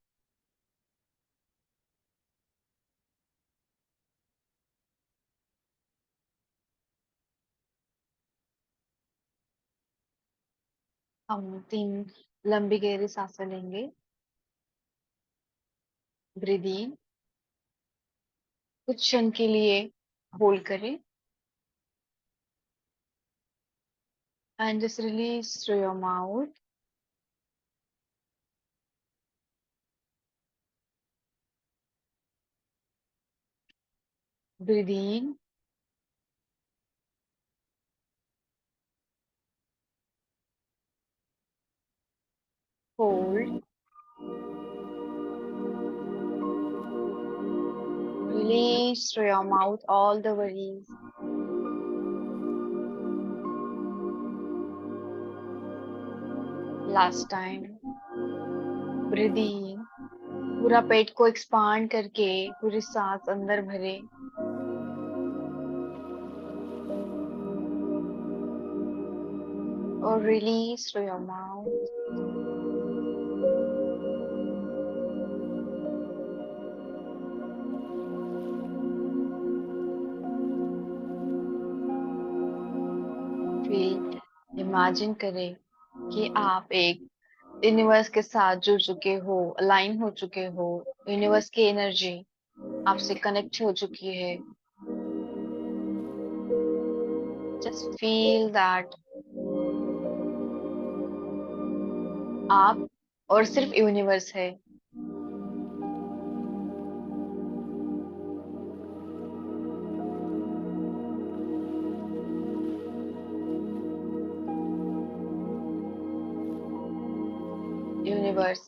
हम 3 लंबी गहरी सांसें लेंगे। ब्रीद इन, कुछ क्षण के लिए होल्ड करें, and just release through your mouth. Breathe in, hold, release through your mouth all the worries. Last time. Breathe in. पूरा पेट को एक्सपांड करके पूरी सांस अंदर भरे। और रिलीज थ्रू योर माउथ। फिर इमेजिन करें कि आप एक यूनिवर्स के साथ जुड़ चुके हो, अलाइन हो चुके हो। यूनिवर्स की एनर्जी आपसे कनेक्ट हो चुकी है। जस्ट फील दैट आप और सिर्फ यूनिवर्स है। यूनिवर्स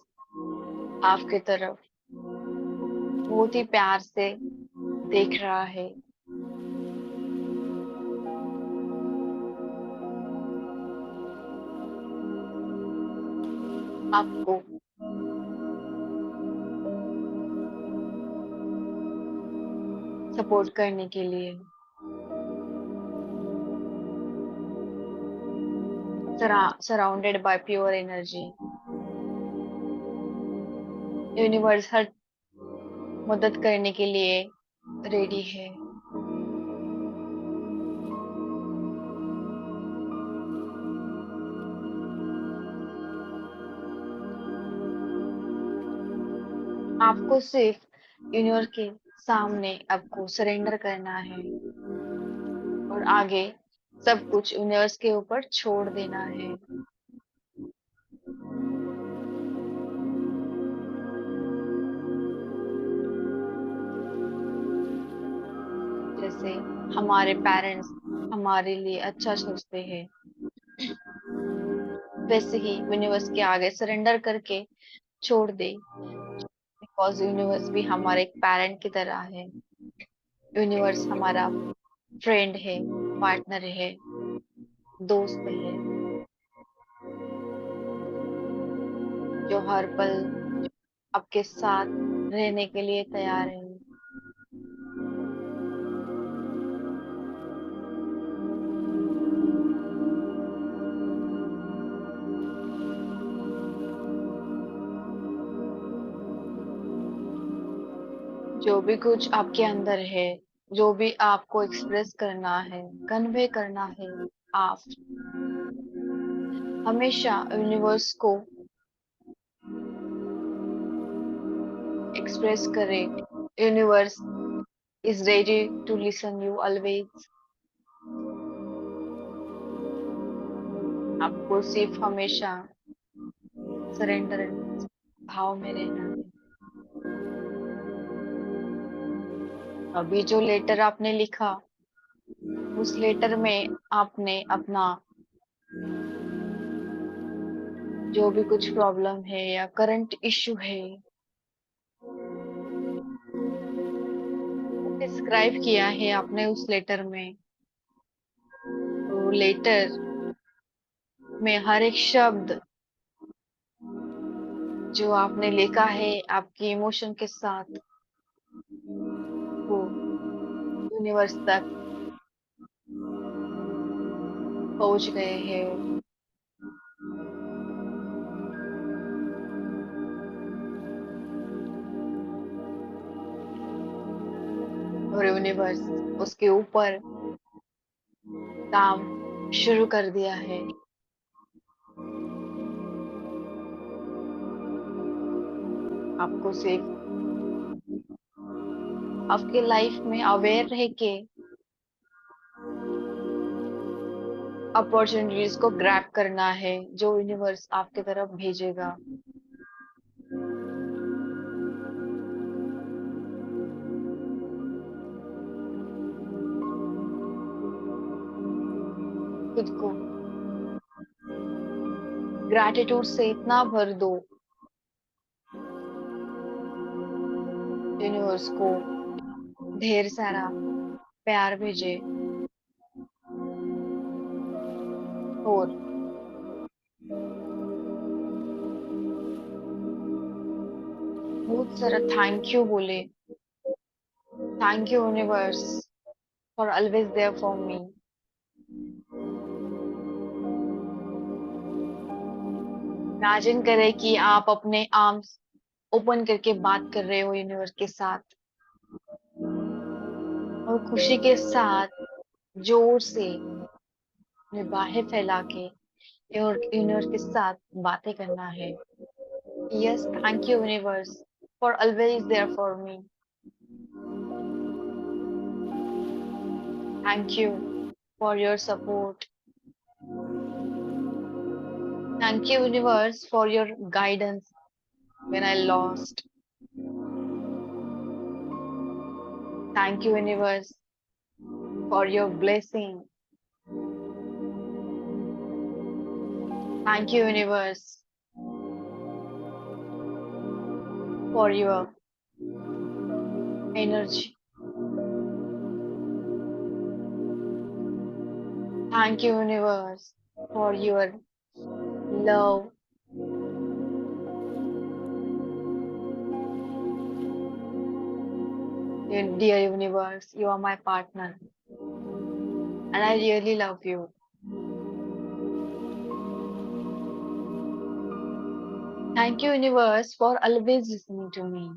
आपके तरफ बहुत ही प्यार से देख रहा है। आपको सपोर्ट करने के लिए। Surrounded by pure energy. Universe हर मदद करने के लिए रेडी है। आपको सिर्फ यूनिवर्स के सामने आपको सरेंडर करना है और आगे सब कुछ यूनिवर्स के ऊपर छोड़ देना है। जैसे हमारे पेरेंट्स हमारे लिए अच्छा सोचते हैं, वैसे ही यूनिवर्स के आगे सरेंडर करके छोड़ दे। बिकॉज यूनिवर्स भी हमारे एक पेरेंट की तरह है। यूनिवर्स हमारा फ्रेंड है, पार्टनर है, दोस्त है, जो हर पल आपके साथ रहने के लिए तैयार है। जो भी कुछ आपके अंदर है, जो भी आपको एक्सप्रेस करना है, कन्वे करना है, आप हमेशा यूनिवर्स को एक्सप्रेस करें. Universe is ready to listen you always. आपको सिर्फ हमेशा सरेंडर भाव में रहना है. अभी जो लेटर आपने लिखा, उस लेटर में आपने अपना जो भी कुछ प्रॉब्लम है या करंट इश्यू है, डिस्क्राइब किया है आपने उस लेटर में. तो लेटर में हर एक शब्द जो आपने लिखा है आपकी इमोशन के साथ, वो यूनिवर्स तक पहुंच गए हैं. और यूनिवर्स उसके ऊपर काम शुरू कर दिया है. आपको सिर्फ आपके लाइफ में अवेयर रह के अपॉर्चुनिटीज को ग्रैब करना है जो यूनिवर्स आपके तरफ भेजेगा. खुद को ग्रैटिट्यूड से इतना भर दो, यूनिवर्स को ढेर सारा प्यार भेजे और बहुत सारा थैंक यू बोले. Thank you universe for always there for me. Imagine करें कि आप अपने आर्म्स ओपन करके बात कर रहे हो यूनिवर्स के साथ और खुशी के साथ जोर से अपने बाहें फैला के यूनिवर्स के साथ बातें करना है. Yes, thank you universe for always there for me. Thank you for your support. Thank you, universe, for your guidance when I lost. Thank you, universe, for your blessing. Thank you, universe, for your energy. Thank you, universe, for your love. Dear universe, you are my partner and I really love you. Thank you, universe, for always listening to me.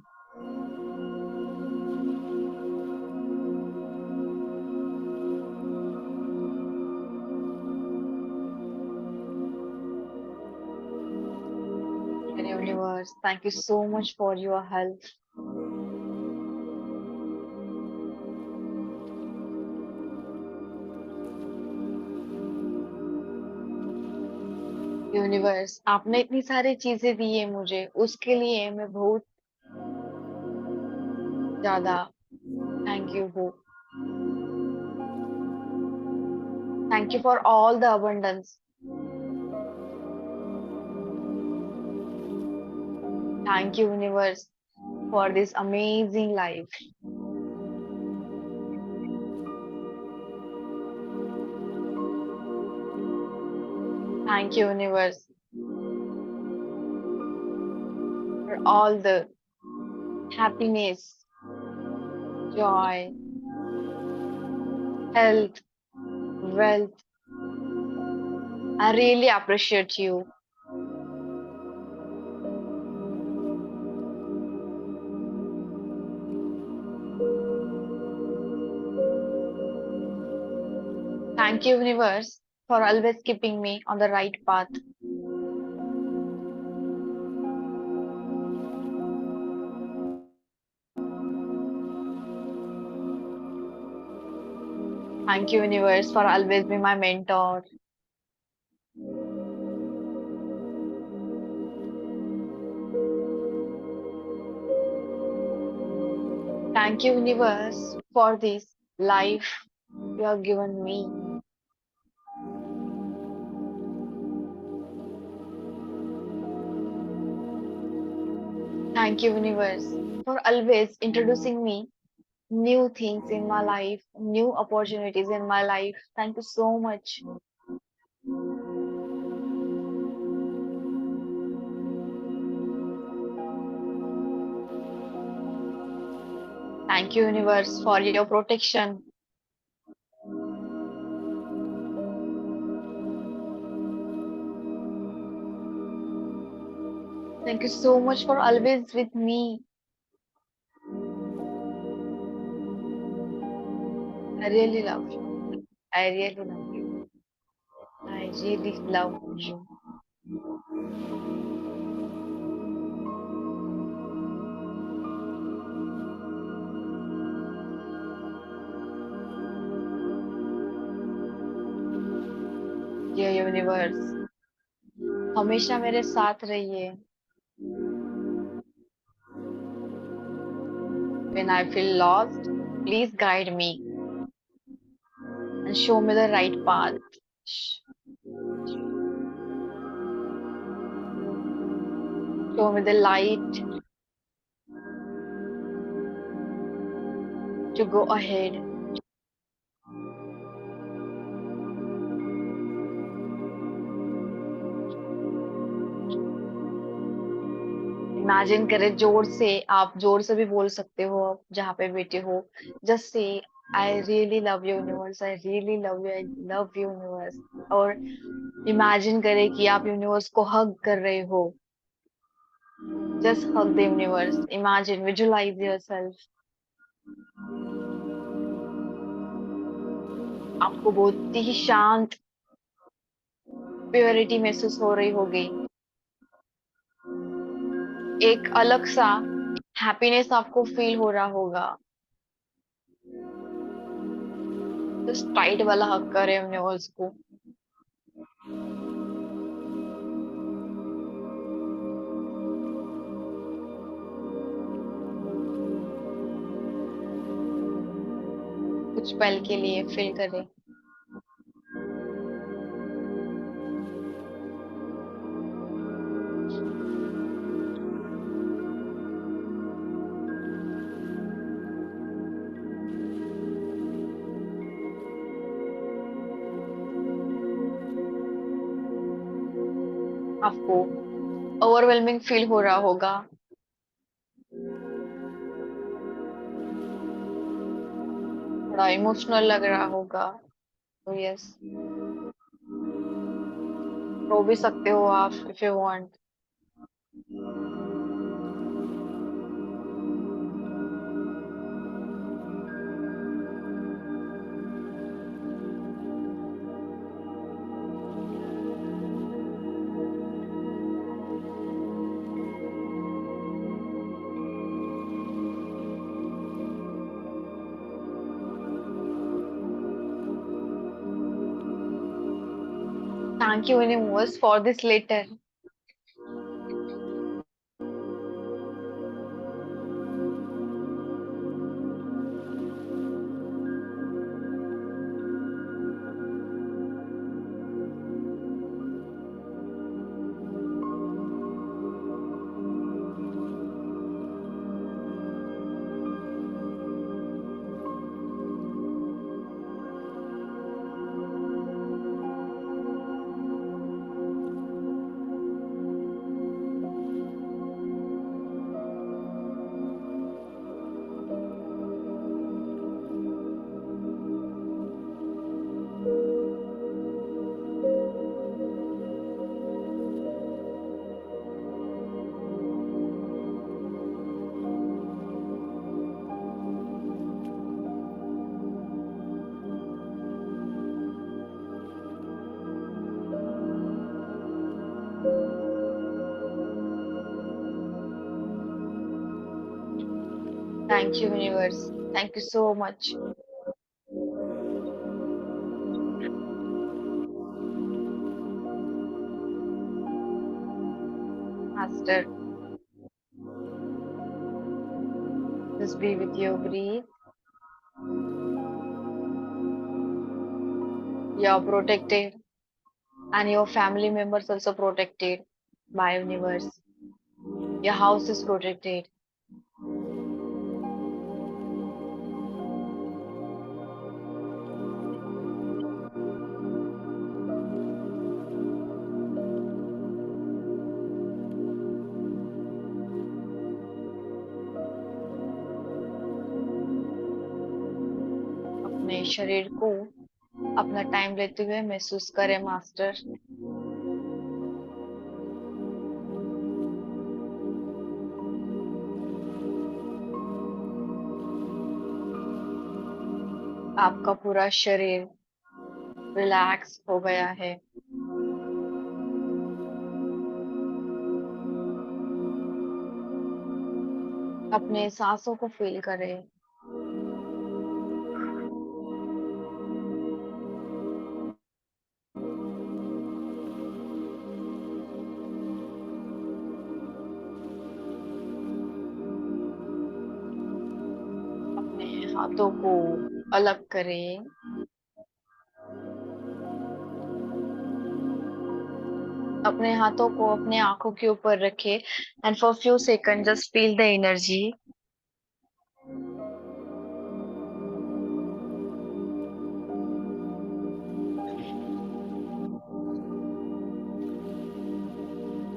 Dear universe, thank you so much for your help. Universe, आपने इतनी सारी चीजें दी है मुझे, उसके लिए मैं बहुत ज्यादा थैंक यू हूँ. Thank you for all the abundance. Thank you universe for this amazing life. Thank you, universe, for all the happiness, joy, health, wealth. I really appreciate you. Thank you, universe, for always keeping me on the right path. Thank you, universe, for always being my mentor. Thank you, universe, for this life you have given me. Thank you, universe, for always introducing me new things in my life, new opportunities in my life. Thank you so much. Thank you, universe, for your protection. Thank you so much for always with me. I really love you. I really love you. I really love you. Dear universe, हमेशा मेरे साथ रहिए. When I feel lost, please guide me and show me the right path. Show me the light to go ahead. Imagine करें जोर से, आप जोर से भी बोल सकते हो जहाँ पे बैठे हो. जस्ट से I really love you universe, I really love you, I love you universe. और इमेजिन करें कि आप यूनिवर्स को हग कर रहे हो. Just hug the universe. Imagine, visualise yourself. आपको बहुत ही शांत प्योरिटी महसूस हो रही होगी. एक अलग सा हैप्पीनेस आपको फील हो रहा होगा. जस्ट टाइट वाला हक करें यूनिवर्स को. कुछ पल के लिए फील करें. आपको ओवरवेलमिंग फील हो रहा होगा. थोड़ा इमोशनल लग रहा होगा. तो यस, रो भी सकते हो आप if you want. Thank you, universe, for this letter. Thank you, universe. Thank you so much. Master, just be with your breathe. You're protected, and your family members also protected by universe. Your house is protected. अपने शरीर को अपना time लेते हुए महसूस करें master. आपका पूरा शरीर रिलैक्स हो गया है। अपने सांसों को फील करें। अपने हाथों को अलग करें। अपने हाथों को अपने आंखों के ऊपर रखें and for few second just feel the energy.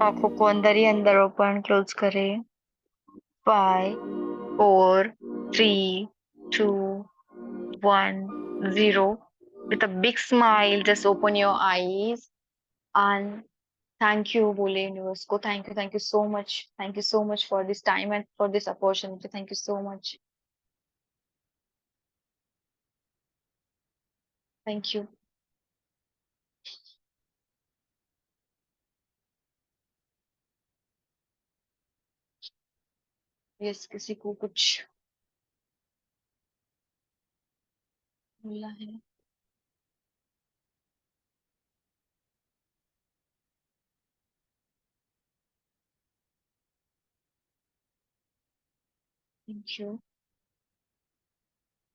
आंखों को अंदर ही अंदर ओपन क्लोज करें। 5 4 3 2 1 0 with a big smile just open your eyes and thank you बोले यूनिवर्स को। thank you so much for this time and for this opportunity. Thank you so much. Thank you. Yes, किसी को कुछ बोलना है? Thank you.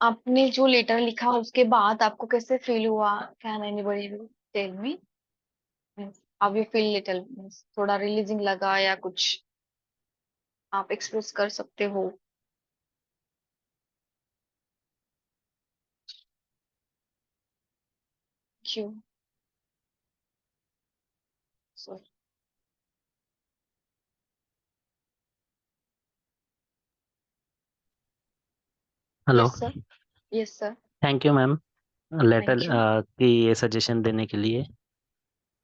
आपने जो letter लिखा उसके बाद आपको कैसे फील हुआ? Can anybody tell me? अब यू फील लिटिल थोड़ा रिलीजिंग लगा या कुछ आप एक्सप्रेस कर सकते हो? क्यों? Sorry. Hello, yes sir. Yes sir. Thank you ma'am letter thank you. की ये सजेशन देने के लिए।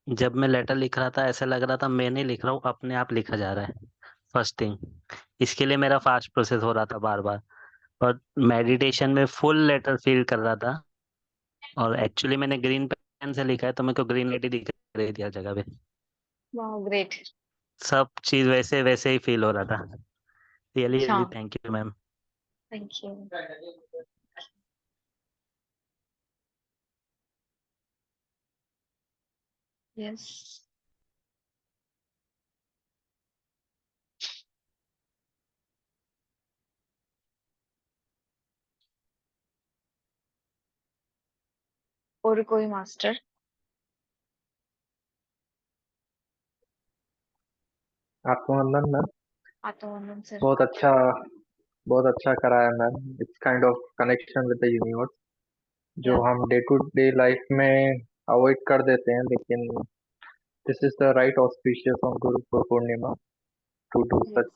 जब मैं लेटर लिख रहा था ऐसा लग रहा था मैं नहीं लिख रहा हूँ, अपने आप लिखा जा रहा है। फर्स्ट थिंग, इसके लिए मेरा फास्ट प्रोसेस हो रहा था बार बार, और मेडिटेशन में फुल लेटर फील कर रहा था। और एक्चुअली मैंने ग्रीन पेन से लिखा है तो मेरे को ग्रीन लाइट ही दिख रही थी हर जगह पे। वाह, ग्रेट। सब चीज वैसे वैसे ही फील हो रहा था। रियली अच्छा, really thank you ma'am. Thank you. Yes. और कोई मास्टर? आत्मवंदन मैम। आत्मवंदन सर। बहुत अच्छा कराया ma'am. It's kind of connection with the universe जो या हम डे टू डे लाइफ में अवॉइड कर देते हैं, लेकिन this is the right auspicious on Guru Purnima to do yes such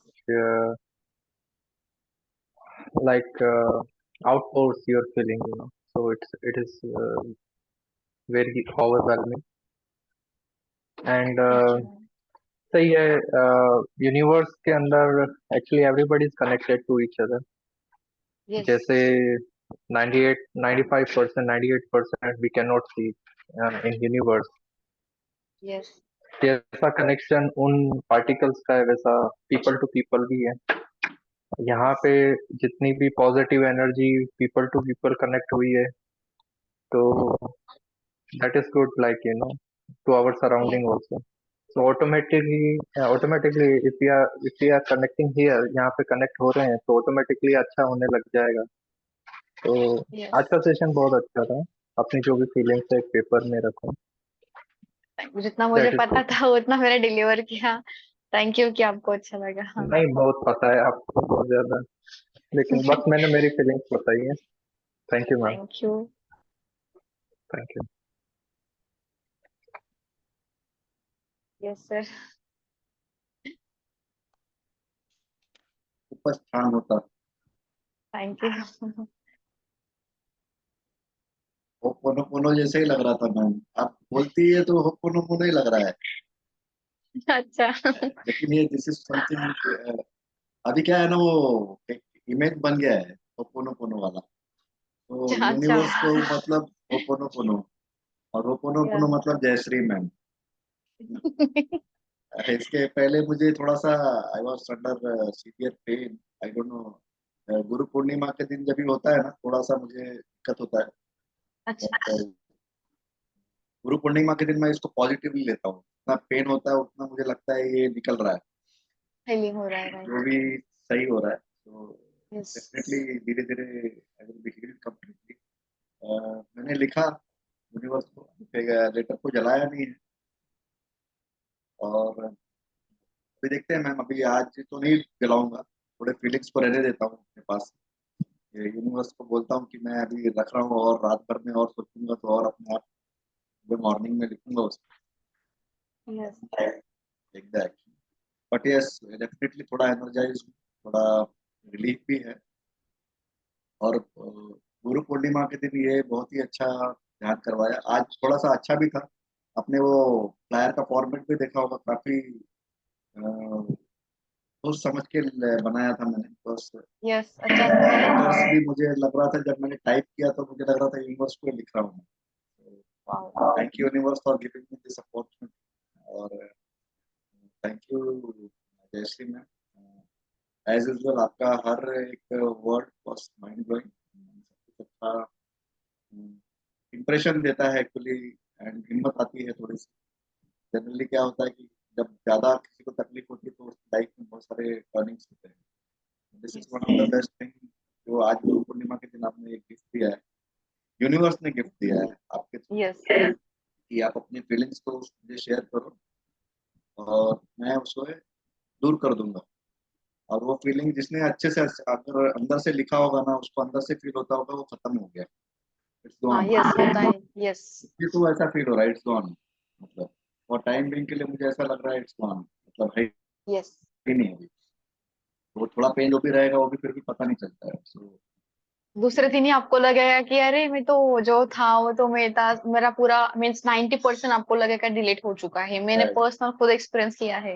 like outpours your feeling, so it is very overwhelming and thank you. सही है। यूनिवर्स के अंदर actually everybody is connected to each other. Yes जैसे 98 95% 98% we can not see in universe, yes जैसा connection उन particles का है वैसा पीपल टू पीपल भी है। यहाँ पे जितनी भी positive energy people to people connect हुई है, तो that is good, like to our surrounding Yes. also. So automatically if we are connecting here, यहाँ पे connect हो रहे हैं, तो automatically अच्छा होने लग जाएगा. तो Yes. आज का सेशन बहुत अच्छा था. अपनी जो भी फीलिंग्स है एक पेपर में रखो. जितना मुझे That is पता good. था उतना मैंने डिलीवर किया। थैंक यू कि आपको अच्छा लगा। हाँ। नहीं, बहुत पता है आपको, बहुत ज्यादा, लेकिन बस मैंने मेरी फीलिंग्स बताई है. Thank you ma'am. Thank you. Thank you. Yes sir. ऊपर स्थान होता थैंक यू। होपोनोपोनो जैसे ही लग रहा था मैम, आप बोलती है तो होपोनोपोनो ही लग रहा है, अच्छा। लेकिन ये दिस इज समथिंग अभी क्या है ना, वो एक इमेज बन गया है होपोनोपोनो वाला, तो अच्छा। यूनिवर्स को मतलब होपोनोपोनो, और होपोनोपोनो यस। मतलब जयश्री मैम। इसके पहले मुझे थोड़ा सा I was under severe pain, I don't know, Guru Purnima के दिन जब भी होता है ना, थोड़ा सा मुझे दिक्कत होता है, अच्छा। और गुरु पूर्णिमा के दिन मैं इसको पॉजिटिवली लेता हूँ, जितना पेन होता है उतना मुझे लगता है ये निकल रहा है, हीलिंग हो रहा है, राइट। जो भी सही हो रहा है, तो यस। डेफिनेटली धीरे धीरे I will be healed completely. मैंने लिखा यूनिवर्स को, लेटर को जलाया नहीं है, और अभी देखते हैं मैम, अभी आज तो नहीं जलाऊंगा, थोड़े फीलिंग्स को रहने देता हूँ अपने पास, ये यूनिवर्स को बोलता हूँ कि मैं अभी रख रहा हूँ, और रात भर में और सोचूंगा तो और अपने आप मॉर्निंग में लिखूंगा उसको, yes. Take the action. But yes, definitely थोड़ा एनर्जाइज, थोड़ा रिलीफ भी है, और गुरु पूर्णिमा के दिन ये बहुत ही अच्छा ध्यान करवाया, आज थोड़ा सा अच्छा भी था। अपने वो फ्लायर का फॉर्मेट भी देखा होगा, काफी सोच समझ के बनाया था मैंने, बस यस, अच्छा था। लेटर्स भी मुझे लग रहा था, जब मैंने टाइप किया तो मुझे लग रहा था यूनिवर्स को लिख रहा हूँ। Wow. Thank you universe for giving me this opportunity, और thank you Jayshri ma'am, as usual आपका हर एक वर्ड वॉज माइंड ब्लोइंग, सब कुछ अच्छा इम्प्रेशन देता है एक्चुअली, एंड हिम्मत आती है थोड़ी सी। जनरली क्या होता है कि जब ज्यादा किसी को तकलीफ होती है तो लाइफ में बहुत सारे टर्निंग्स होते हैं, this is one of the best thing जो आज गुरु पूर्णिमा के दिन आपने एक गिफ्ट दिया है, यूनिवर्स ने गिफ्ट दिया है आपके थ्रू, यस। कि आप अपनी फीलिंग्स को मुझे शेयर करो, और मैं उसको दूर कर दूंगा, और वो फीलिंग जिसने अच्छे से अगर अंदर से लिखा होगा ना, उसको अंदर से फील होता होगा वो खत्म हो गया, इट्स हाँ, गॉन, यस होता है। यस। तो ऐसा फील हो रहा है इट्स गॉन, मतलब, और टाइम बिंग के लिए मुझे ऐसा लग रहा है इट्स गॉन, मतलब है यस। ही नहीं अभी, वो थोड़ा पेन जो भी रहेगा वो भी फिर भी पता नहीं चलता है, सो दूसरे दिन ही आपको लगेगा कि अरे मैं तो जो था वो तो मैं था, मेरा पूरा मीन्स 90% आपको लगेगा डिलीट हो चुका है। मैंने पर्सनल खुद एक्सपीरियंस किया है।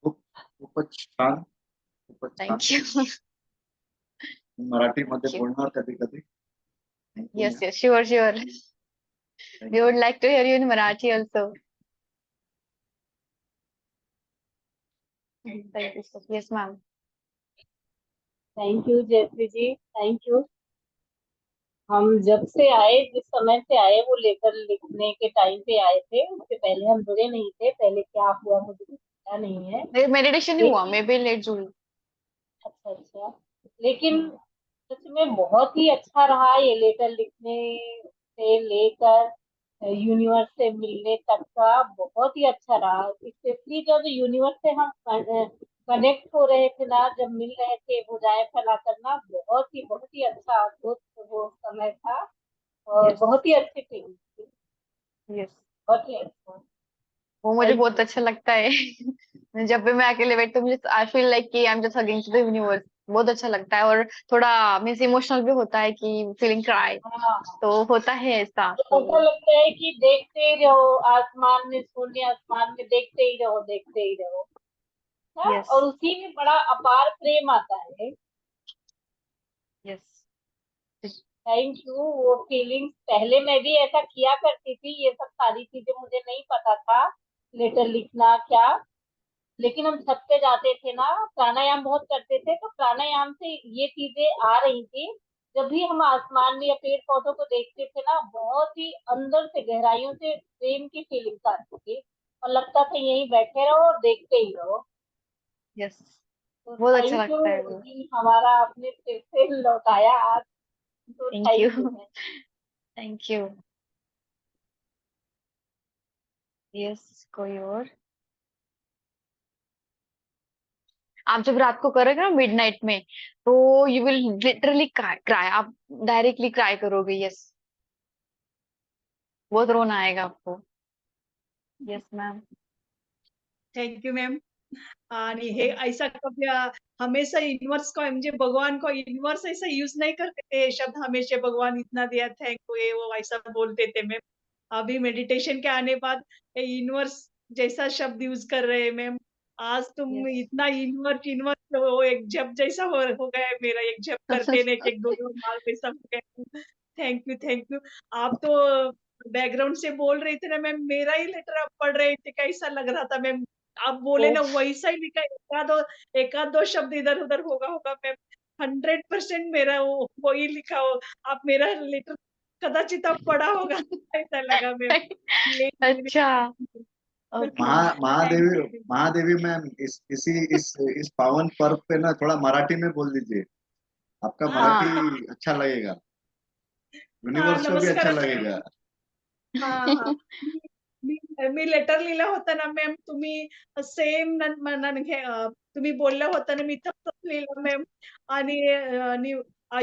खूपच छान, खूपच छान. Thank you. मराठीमध्ये थैंक यू। बोलणार कधी कधी. Thank you yes ma'am. Yes, sure sure. We would like to hear you in Marathi also. Thank you, sir. Yes, ma'am. Thank you Jayashree ji, thank you. हम जब से आए, जिस समय से आए, वो लेटर लिखने के टाइम पे आए थे, उससे पहले हम जुड़े नहीं थे, पहले क्या हुआ मुझे कुछ पता नहीं है। मेरी मेडिटेशन ही हुआ, मैं लेकिन भी लेट जुड़ी। अच्छा अच्छा, लेकिन सच में बहुत ही अच्छा रहा ये लेटर लिखने से लेकर यूनिवर्स से मिलने तक का, बहुत ही अच्छा रहा। स्पेशली जब यूनिवर्स से हम कनेक्ट हो रहे थे ना, जब मिल रहे थे भुजाएं फैला करना, बहुत ही अच्छा अद्भुत वो समय था, और यस बहुत ही अच्छी फीलिंग थी, यस, बहुत ही अच्छा। वो मुझे थैंक बहुत यू। अच्छा लगता है। जब भी मैं अकेले बैठती हूँ, मुझे आई फील लाइक कि I am just hugging to the universe. बहुत अच्छा लगता है, और थोड़ा मीन्स इमोशनल भी होता है कि फीलिंग क्राई, हाँ, तो होता है ऐसा तो ऐसा तो। लगता है कि देखते ही रहो आसमान में, शून्य आसमान में देखते ही रहो, देखते ही रहो। हाँ, यस और उसी में बड़ा अपार प्रेम आता है। यस। Thank you. वो फीलिंग्स पहले मैं भी ऐसा किया करती थी, ये सब सारी चीजें मुझे नहीं पता था, लेटर लिखना क्या, लेकिन हम छत पे जाते थे ना, प्राणायाम बहुत करते थे, तो प्राणायाम से ये चीजें आ रही थी। जब भी हम आसमान में या पेड़ पौधों को देखते थे ना, बहुत ही अंदर से गहराइयों से प्रेम की फीलिंग्स आती थी, और लगता था यहीं बैठे रहो और देखते ही रहो। यस, तो बहुत अच्छा थैंक यू लगता है वो। जी, हमारा आपने फिर से लौटाया आज। तो thank you. Thank you. Thank you. Yes, कोई और? आप जब रात को करोगे ना मिडनाइट में, तो यू विल लिटरली क्राई, आप डायरेक्टली क्राई करोगे। यस, बहुत रोना आएगा आपको। Yes ma'am. Thank you ma'am. आणि हे ऐसा कभी हमेशा यूनिवर्स को म्हणजे भगवान को यूनिवर्स ऐसा यूज नहीं करते थे ये शब्द, हमेशा भगवान इतना दिया थैंक यू ये वो ऐसा बोलते थे मैम. अभी मेडिटेशन के आने बाद ये यूनिवर्स जैसा शब्द यूज कर रहे हैं मैम. आज तुम यस। इतना यूनिवर्स यूनिवर्स वो एक जप जैसा हो गया है मेरा, एक जप करते ना एक दो दो बार वैसा हो गया. Thank you thank you. आप तो बैकग्राउंड से बोल रहे थे ना मैम, मेरा ही लेटर आप पढ़ रहे थे, कैसा लग रहा था मैम. आप बोले ना ओफ। वैसा ही लिखा, एकाध दो शब्द इधर उधर होगा मैम. 100% मेरा वो वही लिखा हो. आप मेरा लेटर कदाचित आप पढ़ा होगा. ऐसा लगा मैम. ये मेरे अच्छा, okay. Thank Mahadevi you. Mahadevi ma'am, इस पावन पर्व पे ना थोड़ा मराठी में बोल दीजिए. आपका हाँ हाँ मराठी अच्छा लगेगा, हाँ, यूनिवर्स को भी अच्छा नमस्कार मॅम. लगेगा. हां, हां. मी मी लेटर लिहिलं होतं ना मॅम, तुम्ही सेम तुम्ही बोलल्या होता ना, मी तसंच लिहिलं मॅम. आणि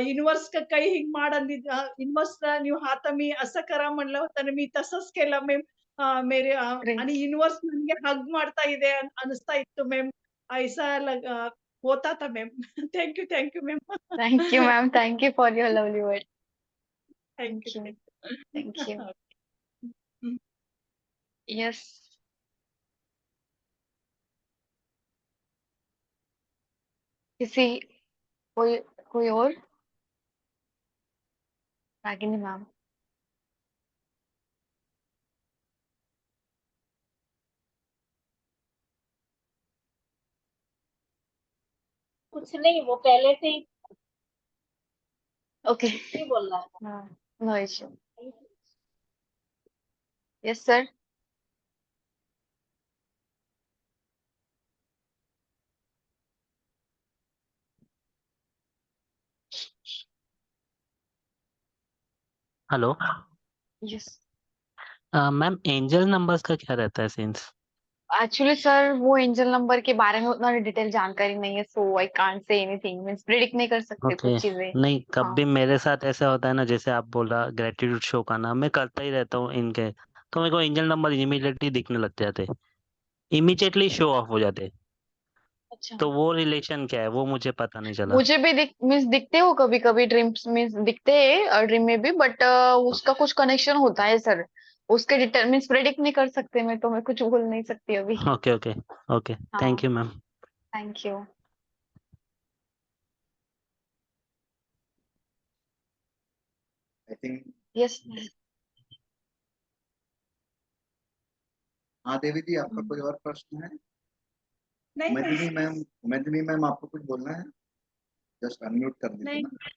युनिव्हर्स ಕೈ ಹಿಂಗ್ ಮಾಡ್ ಅಂದಿದ್ದ, ಯೂನಿವರ್ಸ್ ನೀವು हात मी असं करा म्हणलं होतं ना, मी तसंच केलं मॅम. ग्रेट। आणि युनिव्हर्स ನನಗೆ हग ಮಾಡ್ತಾ ಇದೆ ಅನಿಸ್ತಾ इतु मैम. ऐसा होता था ma'am. Thank you ma'am. Thank you ma'am, thank you for your lovely word. Thank thank you you. Thank thank you. You. Yes. किसी, कोई कोई और? रागिनी मैम। कुछ नहीं, वो पहले से ही ओके। नहीं बोल रहा था। हाँ, no issue. Yes sir. Hello yes. Ma'am, angel numbers का क्या रहता है सीन्स? एक्चुअली सर, वो एंजल नंबर के बारे में उतना डिटेल जानकारी नहीं है, so I can't say anything, means predict नहीं कर सकते ओके, कुछ चीजें। नहीं कब हाँ। भी मेरे साथ ऐसा होता है ना, जैसे आप बोला ग्रेटिट्यूड शो करना, मैं करता ही रहता हूँ इनके, तो मेरे को एंजल नंबर इमीडिएटली दिखने लग जाते, इमीडिएटली शो ऑफ हो जाते. अच्छा। तो वो रिलेशन क्या है वो मुझे पता नहीं चला. मुझे भी मीन्स दिखते हो कभी कभी ड्रीम्स मीन्स दिखते हैं ड्रीम में भी, बट उसका कुछ कनेक्शन होता है सर। उसके डिटेल मीन्स प्रेडिक्ट नहीं कर सकते, मैं कुछ बोल नहीं सकती अभी। ओके ओके ओके, थैंक हाँ। You ma'am. Thank you. I think yes. Mahadevi ji, आपका कोई और प्रश्न है? नहीं नहीं उमेदिनी मैम आपको कुछ बोलना है? जस्ट अनम्यूट कर दीजिए नहीं. ना.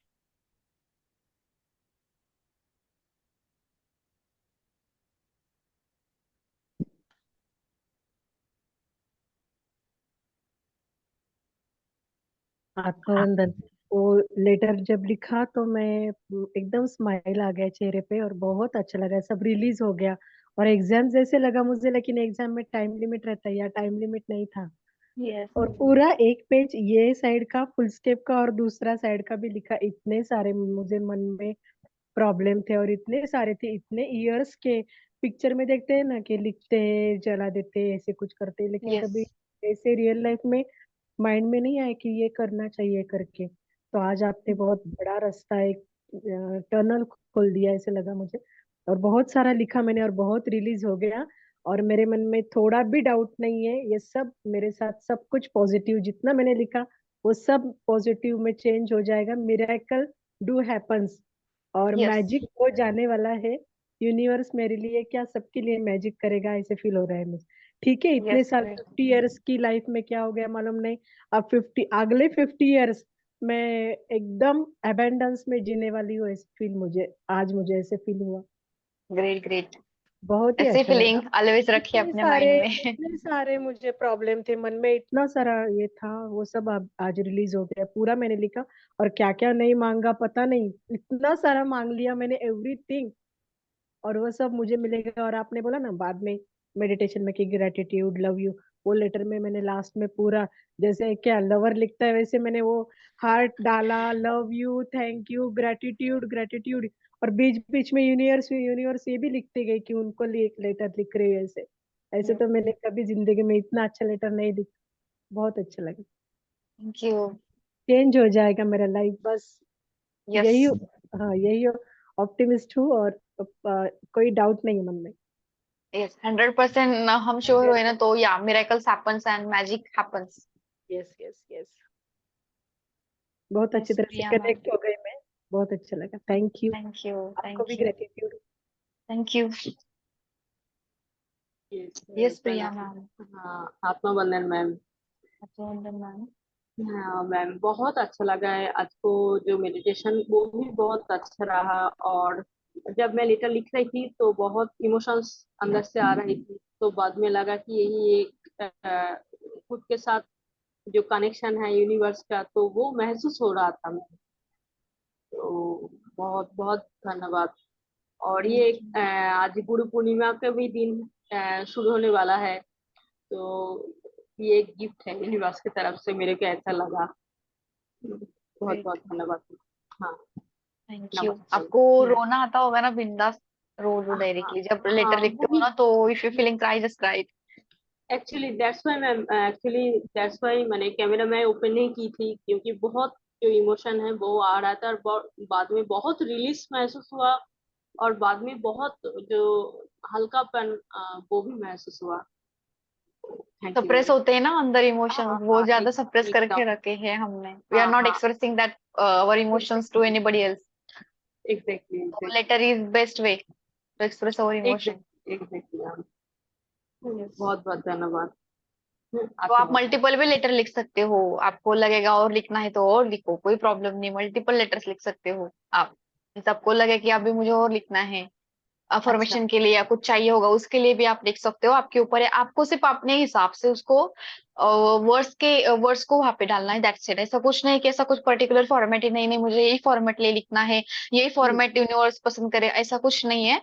आत्मवंदन. वो लेटर जब लिखा तो मैं एकदम स्माइल आ गया चेहरे पे और बहुत अच्छा लगा, सब रिलीज हो गया. और एग्जाम जैसे लगा मुझे, लेकिन एग्जाम में टाइम लिमिट रहता है, या टाइम लिमिट नहीं था. यस। और पूरा एक पेज ये साइड का फुल स्केप का और दूसरा साइड का भी लिखा. इतने सारे मुझे मन में प्रॉब्लम थे और इतने सारे थे, इतने इयर्स के. पिक्चर में देखते हैं ना कि लिखते हैं जला देते हैं ऐसे कुछ करते हैं, लेकिन यस। कभी ऐसे रियल लाइफ में माइंड में नहीं आया कि ये करना चाहिए करके. तो आज आपने बहुत बड़ा रास्ता, एक टनल खोल दिया ऐसे लगा मुझे. और बहुत सारा लिखा मैंने और बहुत रिलीज हो गया. और मेरे मन में थोड़ा भी डाउट नहीं है, ये सब मेरे साथ सब कुछ पॉजिटिव जितना मैंने लिखा वो सब पॉजिटिव में चेंज हो जाएगा. मिरेकल डू हैपन्स और यस। मैजिक हो जाने वाला है. यूनिवर्स मेरे लिए क्या सबके लिए मैजिक करेगा ऐसे फील हो रहा है मुझे. ठीक है, इतने Yes, साल right. 50 इयर्स की लाइफ में क्या हो गया मालूम नहीं। अब 50 अगले 50 इयर्स मैं एकदम अबेंडेंस में जीने वाली हूँ, ऐसे फील मुझे ऐसे फील हुआ। Great, great. बहुत ही ऐसी अच्छा लगा। फीलिंग ऑलवेज रखिए इतने अपने सारे माइंड में। इतने सारे मुझे प्रॉब्लम थे मन में, इतना सारा ये था, वो सब अब आज रिलीज हो गया, पूरा मैंने लिखा। और क्या क्या नहीं मांगा पता नहीं, इतना सारा मांग लिया मैंने, एवरीथिंग। और वो सब मुझे मिलेगा। और आपने बोला ना बाद में मेडिटेशन में कि ग्रेटिट्यूड, लव यू, वो लेटर में मैंने लास्ट में पूरा, जैसे क्या लवर लिखता है वैसे मैंने वो हार्ट डाला, love you, thank you, gratitude gratitude. और बीच बीच में यूनिवर्स यूनिवर्स ये भी लिखते गए कि उनको लेटर लिख रहे हैं ऐसे। ऐसे तो मैंने कभी जिंदगी में इतना अच्छा लेटर नहीं लिखा। बहुत अच्छा लगा। Thank you. चेंज हो जाएगा मेरा लाइफ बस, यही। Yes. हाँ यही, ऑप्टिमिस्ट हूँ। और कोई डाउट नहीं है मन में। Yes. 100% हम श्योर हुए ना तो या miracles happens and magic happens. Yes yes yes, बहुत अच्छी Yes, तरह से Priya ma'am. कनेक्ट हो गए मैं। बहुत अच्छा लगा, थैंक यू। Thank you. आपको भी Thank you. Gratitude. Thank you. Yes, Priya ma'am. हाँ, आत्मा बंधन मैम। Abdul ma'am. हाँ मैम, बहुत अच्छा लगा है आज को जो मेडिटेशन, वो भी बहुत अच्छा रहा। और जब मैं लेटर लिख रही थी तो बहुत इमोशंस अंदर से आ रही थी, तो बाद में लगा कि यही एक खुद के साथ जो कनेक्शन है यूनिवर्स का, तो वो महसूस हो रहा था मैं। तो बहुत बहुत धन्यवाद। और ये आज गुरु पूर्णिमा का भी दिन शुरू होने वाला है, तो ये एक गिफ्ट है यूनिवर्स की तरफ से, मेरे को ऐसा लगा। बहुत Great. बहुत धन्यवाद। हाँ, Thank you. नमस्ते। आपको रोना आता होगा ना, बिंदास रो लो डायरेक्टली जब लेटर हाँ लिखते हो ना, तो if you feeling cry just cry. Actually that's why मैंने कैमरा में ओपन नहीं की थी, क्योंकि बहुत जो इमोशन है वो आ रहा था। और बाद में बहुत रिलीज महसूस हुआ, और बाद में बहुत जो हल्कापन वो भी महसूस हुआ। Thank you suppress ma'am. होते हैं ना अंदर हाँ इमोशंस, वो हाँ, ज्यादा सप्रेस करके एकदम। रखे हैं हमने। वी आर हाँ नॉट हाँ, expressing that our emotions to anybody else. Exactly तो exactly letter is best way to express our emotion. Exactly ma'am. बहुत बहुत धन्यवाद। तो आप आशीर्वाद। मल्टीपल भी लेटर लिख सकते हो, आपको लगेगा और लिखना है तो और लिखो, कोई प्रॉब्लम नहीं, मल्टीपल लेटर्स लिख सकते हो आप। सबको लगे कि अभी मुझे और लिखना है, अच्छा अफर्मेशन के लिए या कुछ चाहिए होगा उसके लिए भी आप लिख सकते हो, आपके ऊपर है। आपको सिर्फ अपने हिसाब से उसको वर्ड्स को वहां पे डालना है, दैट्स इट। ऐसा कुछ नहीं कि ऐसा कुछ पर्टिकुलर फॉर्मेट ही नहीं, नहीं मुझे यही फॉर्मेट ले लिखना है, यही फॉर्मेट यूनिवर्स पसंद करे, ऐसा कुछ नहीं है।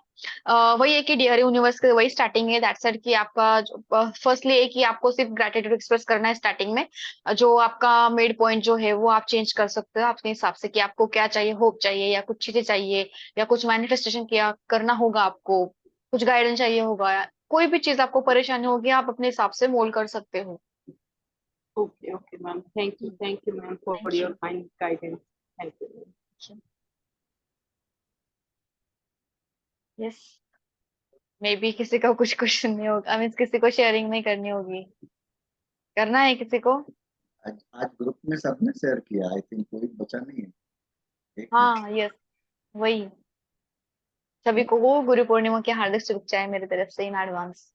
वही है कि डियर यूनिवर्स का वही स्टार्टिंग है, दैट्स इट। कि आपका फर्स्टली है कि आपको सिर्फ ग्रेटिट्यूड एक्सप्रेस करना है स्टार्टिंग में। जो आपका मिड पॉइंट जो है वो आप चेंज कर सकते हो अपने हिसाब से, कि आपको क्या चाहिए, होप चाहिए या कुछ चीजें चाहिए या कुछ मैनिफेस्टेशन किया करना होगा आपको, कुछ गाइडेंस चाहिए होगा, या कोई भी चीज आपको परेशानी होगी आप अपने हिसाब से मोल्ड कर सकते हो। Okay okay ma'am, thank you ma'am for thank your you. Kind guidance. Thank you. Yes, may be किसी को कुछ क्वेश्चन नहीं होगा, मीन्स किसी को शेयरिंग नहीं करनी होगी, करना है किसी को? आज आज ग्रुप में सबने शेयर किया, आई थिंक कोई बचा नहीं है। एक हाँ यस, वही। सभी को वो गुरु पूर्णिमा की हार्दिक शुभकामनाएं मेरी तरफ से इन एडवांस।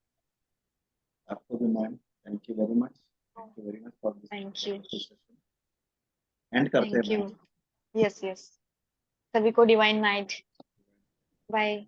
आपको भी ma'am, thank you very much, thank you very much for this thank you. Wonderful session. And करते हैं thank you. Ma'am. Yes yes, सभी को डिवाइन नाइट। बाय।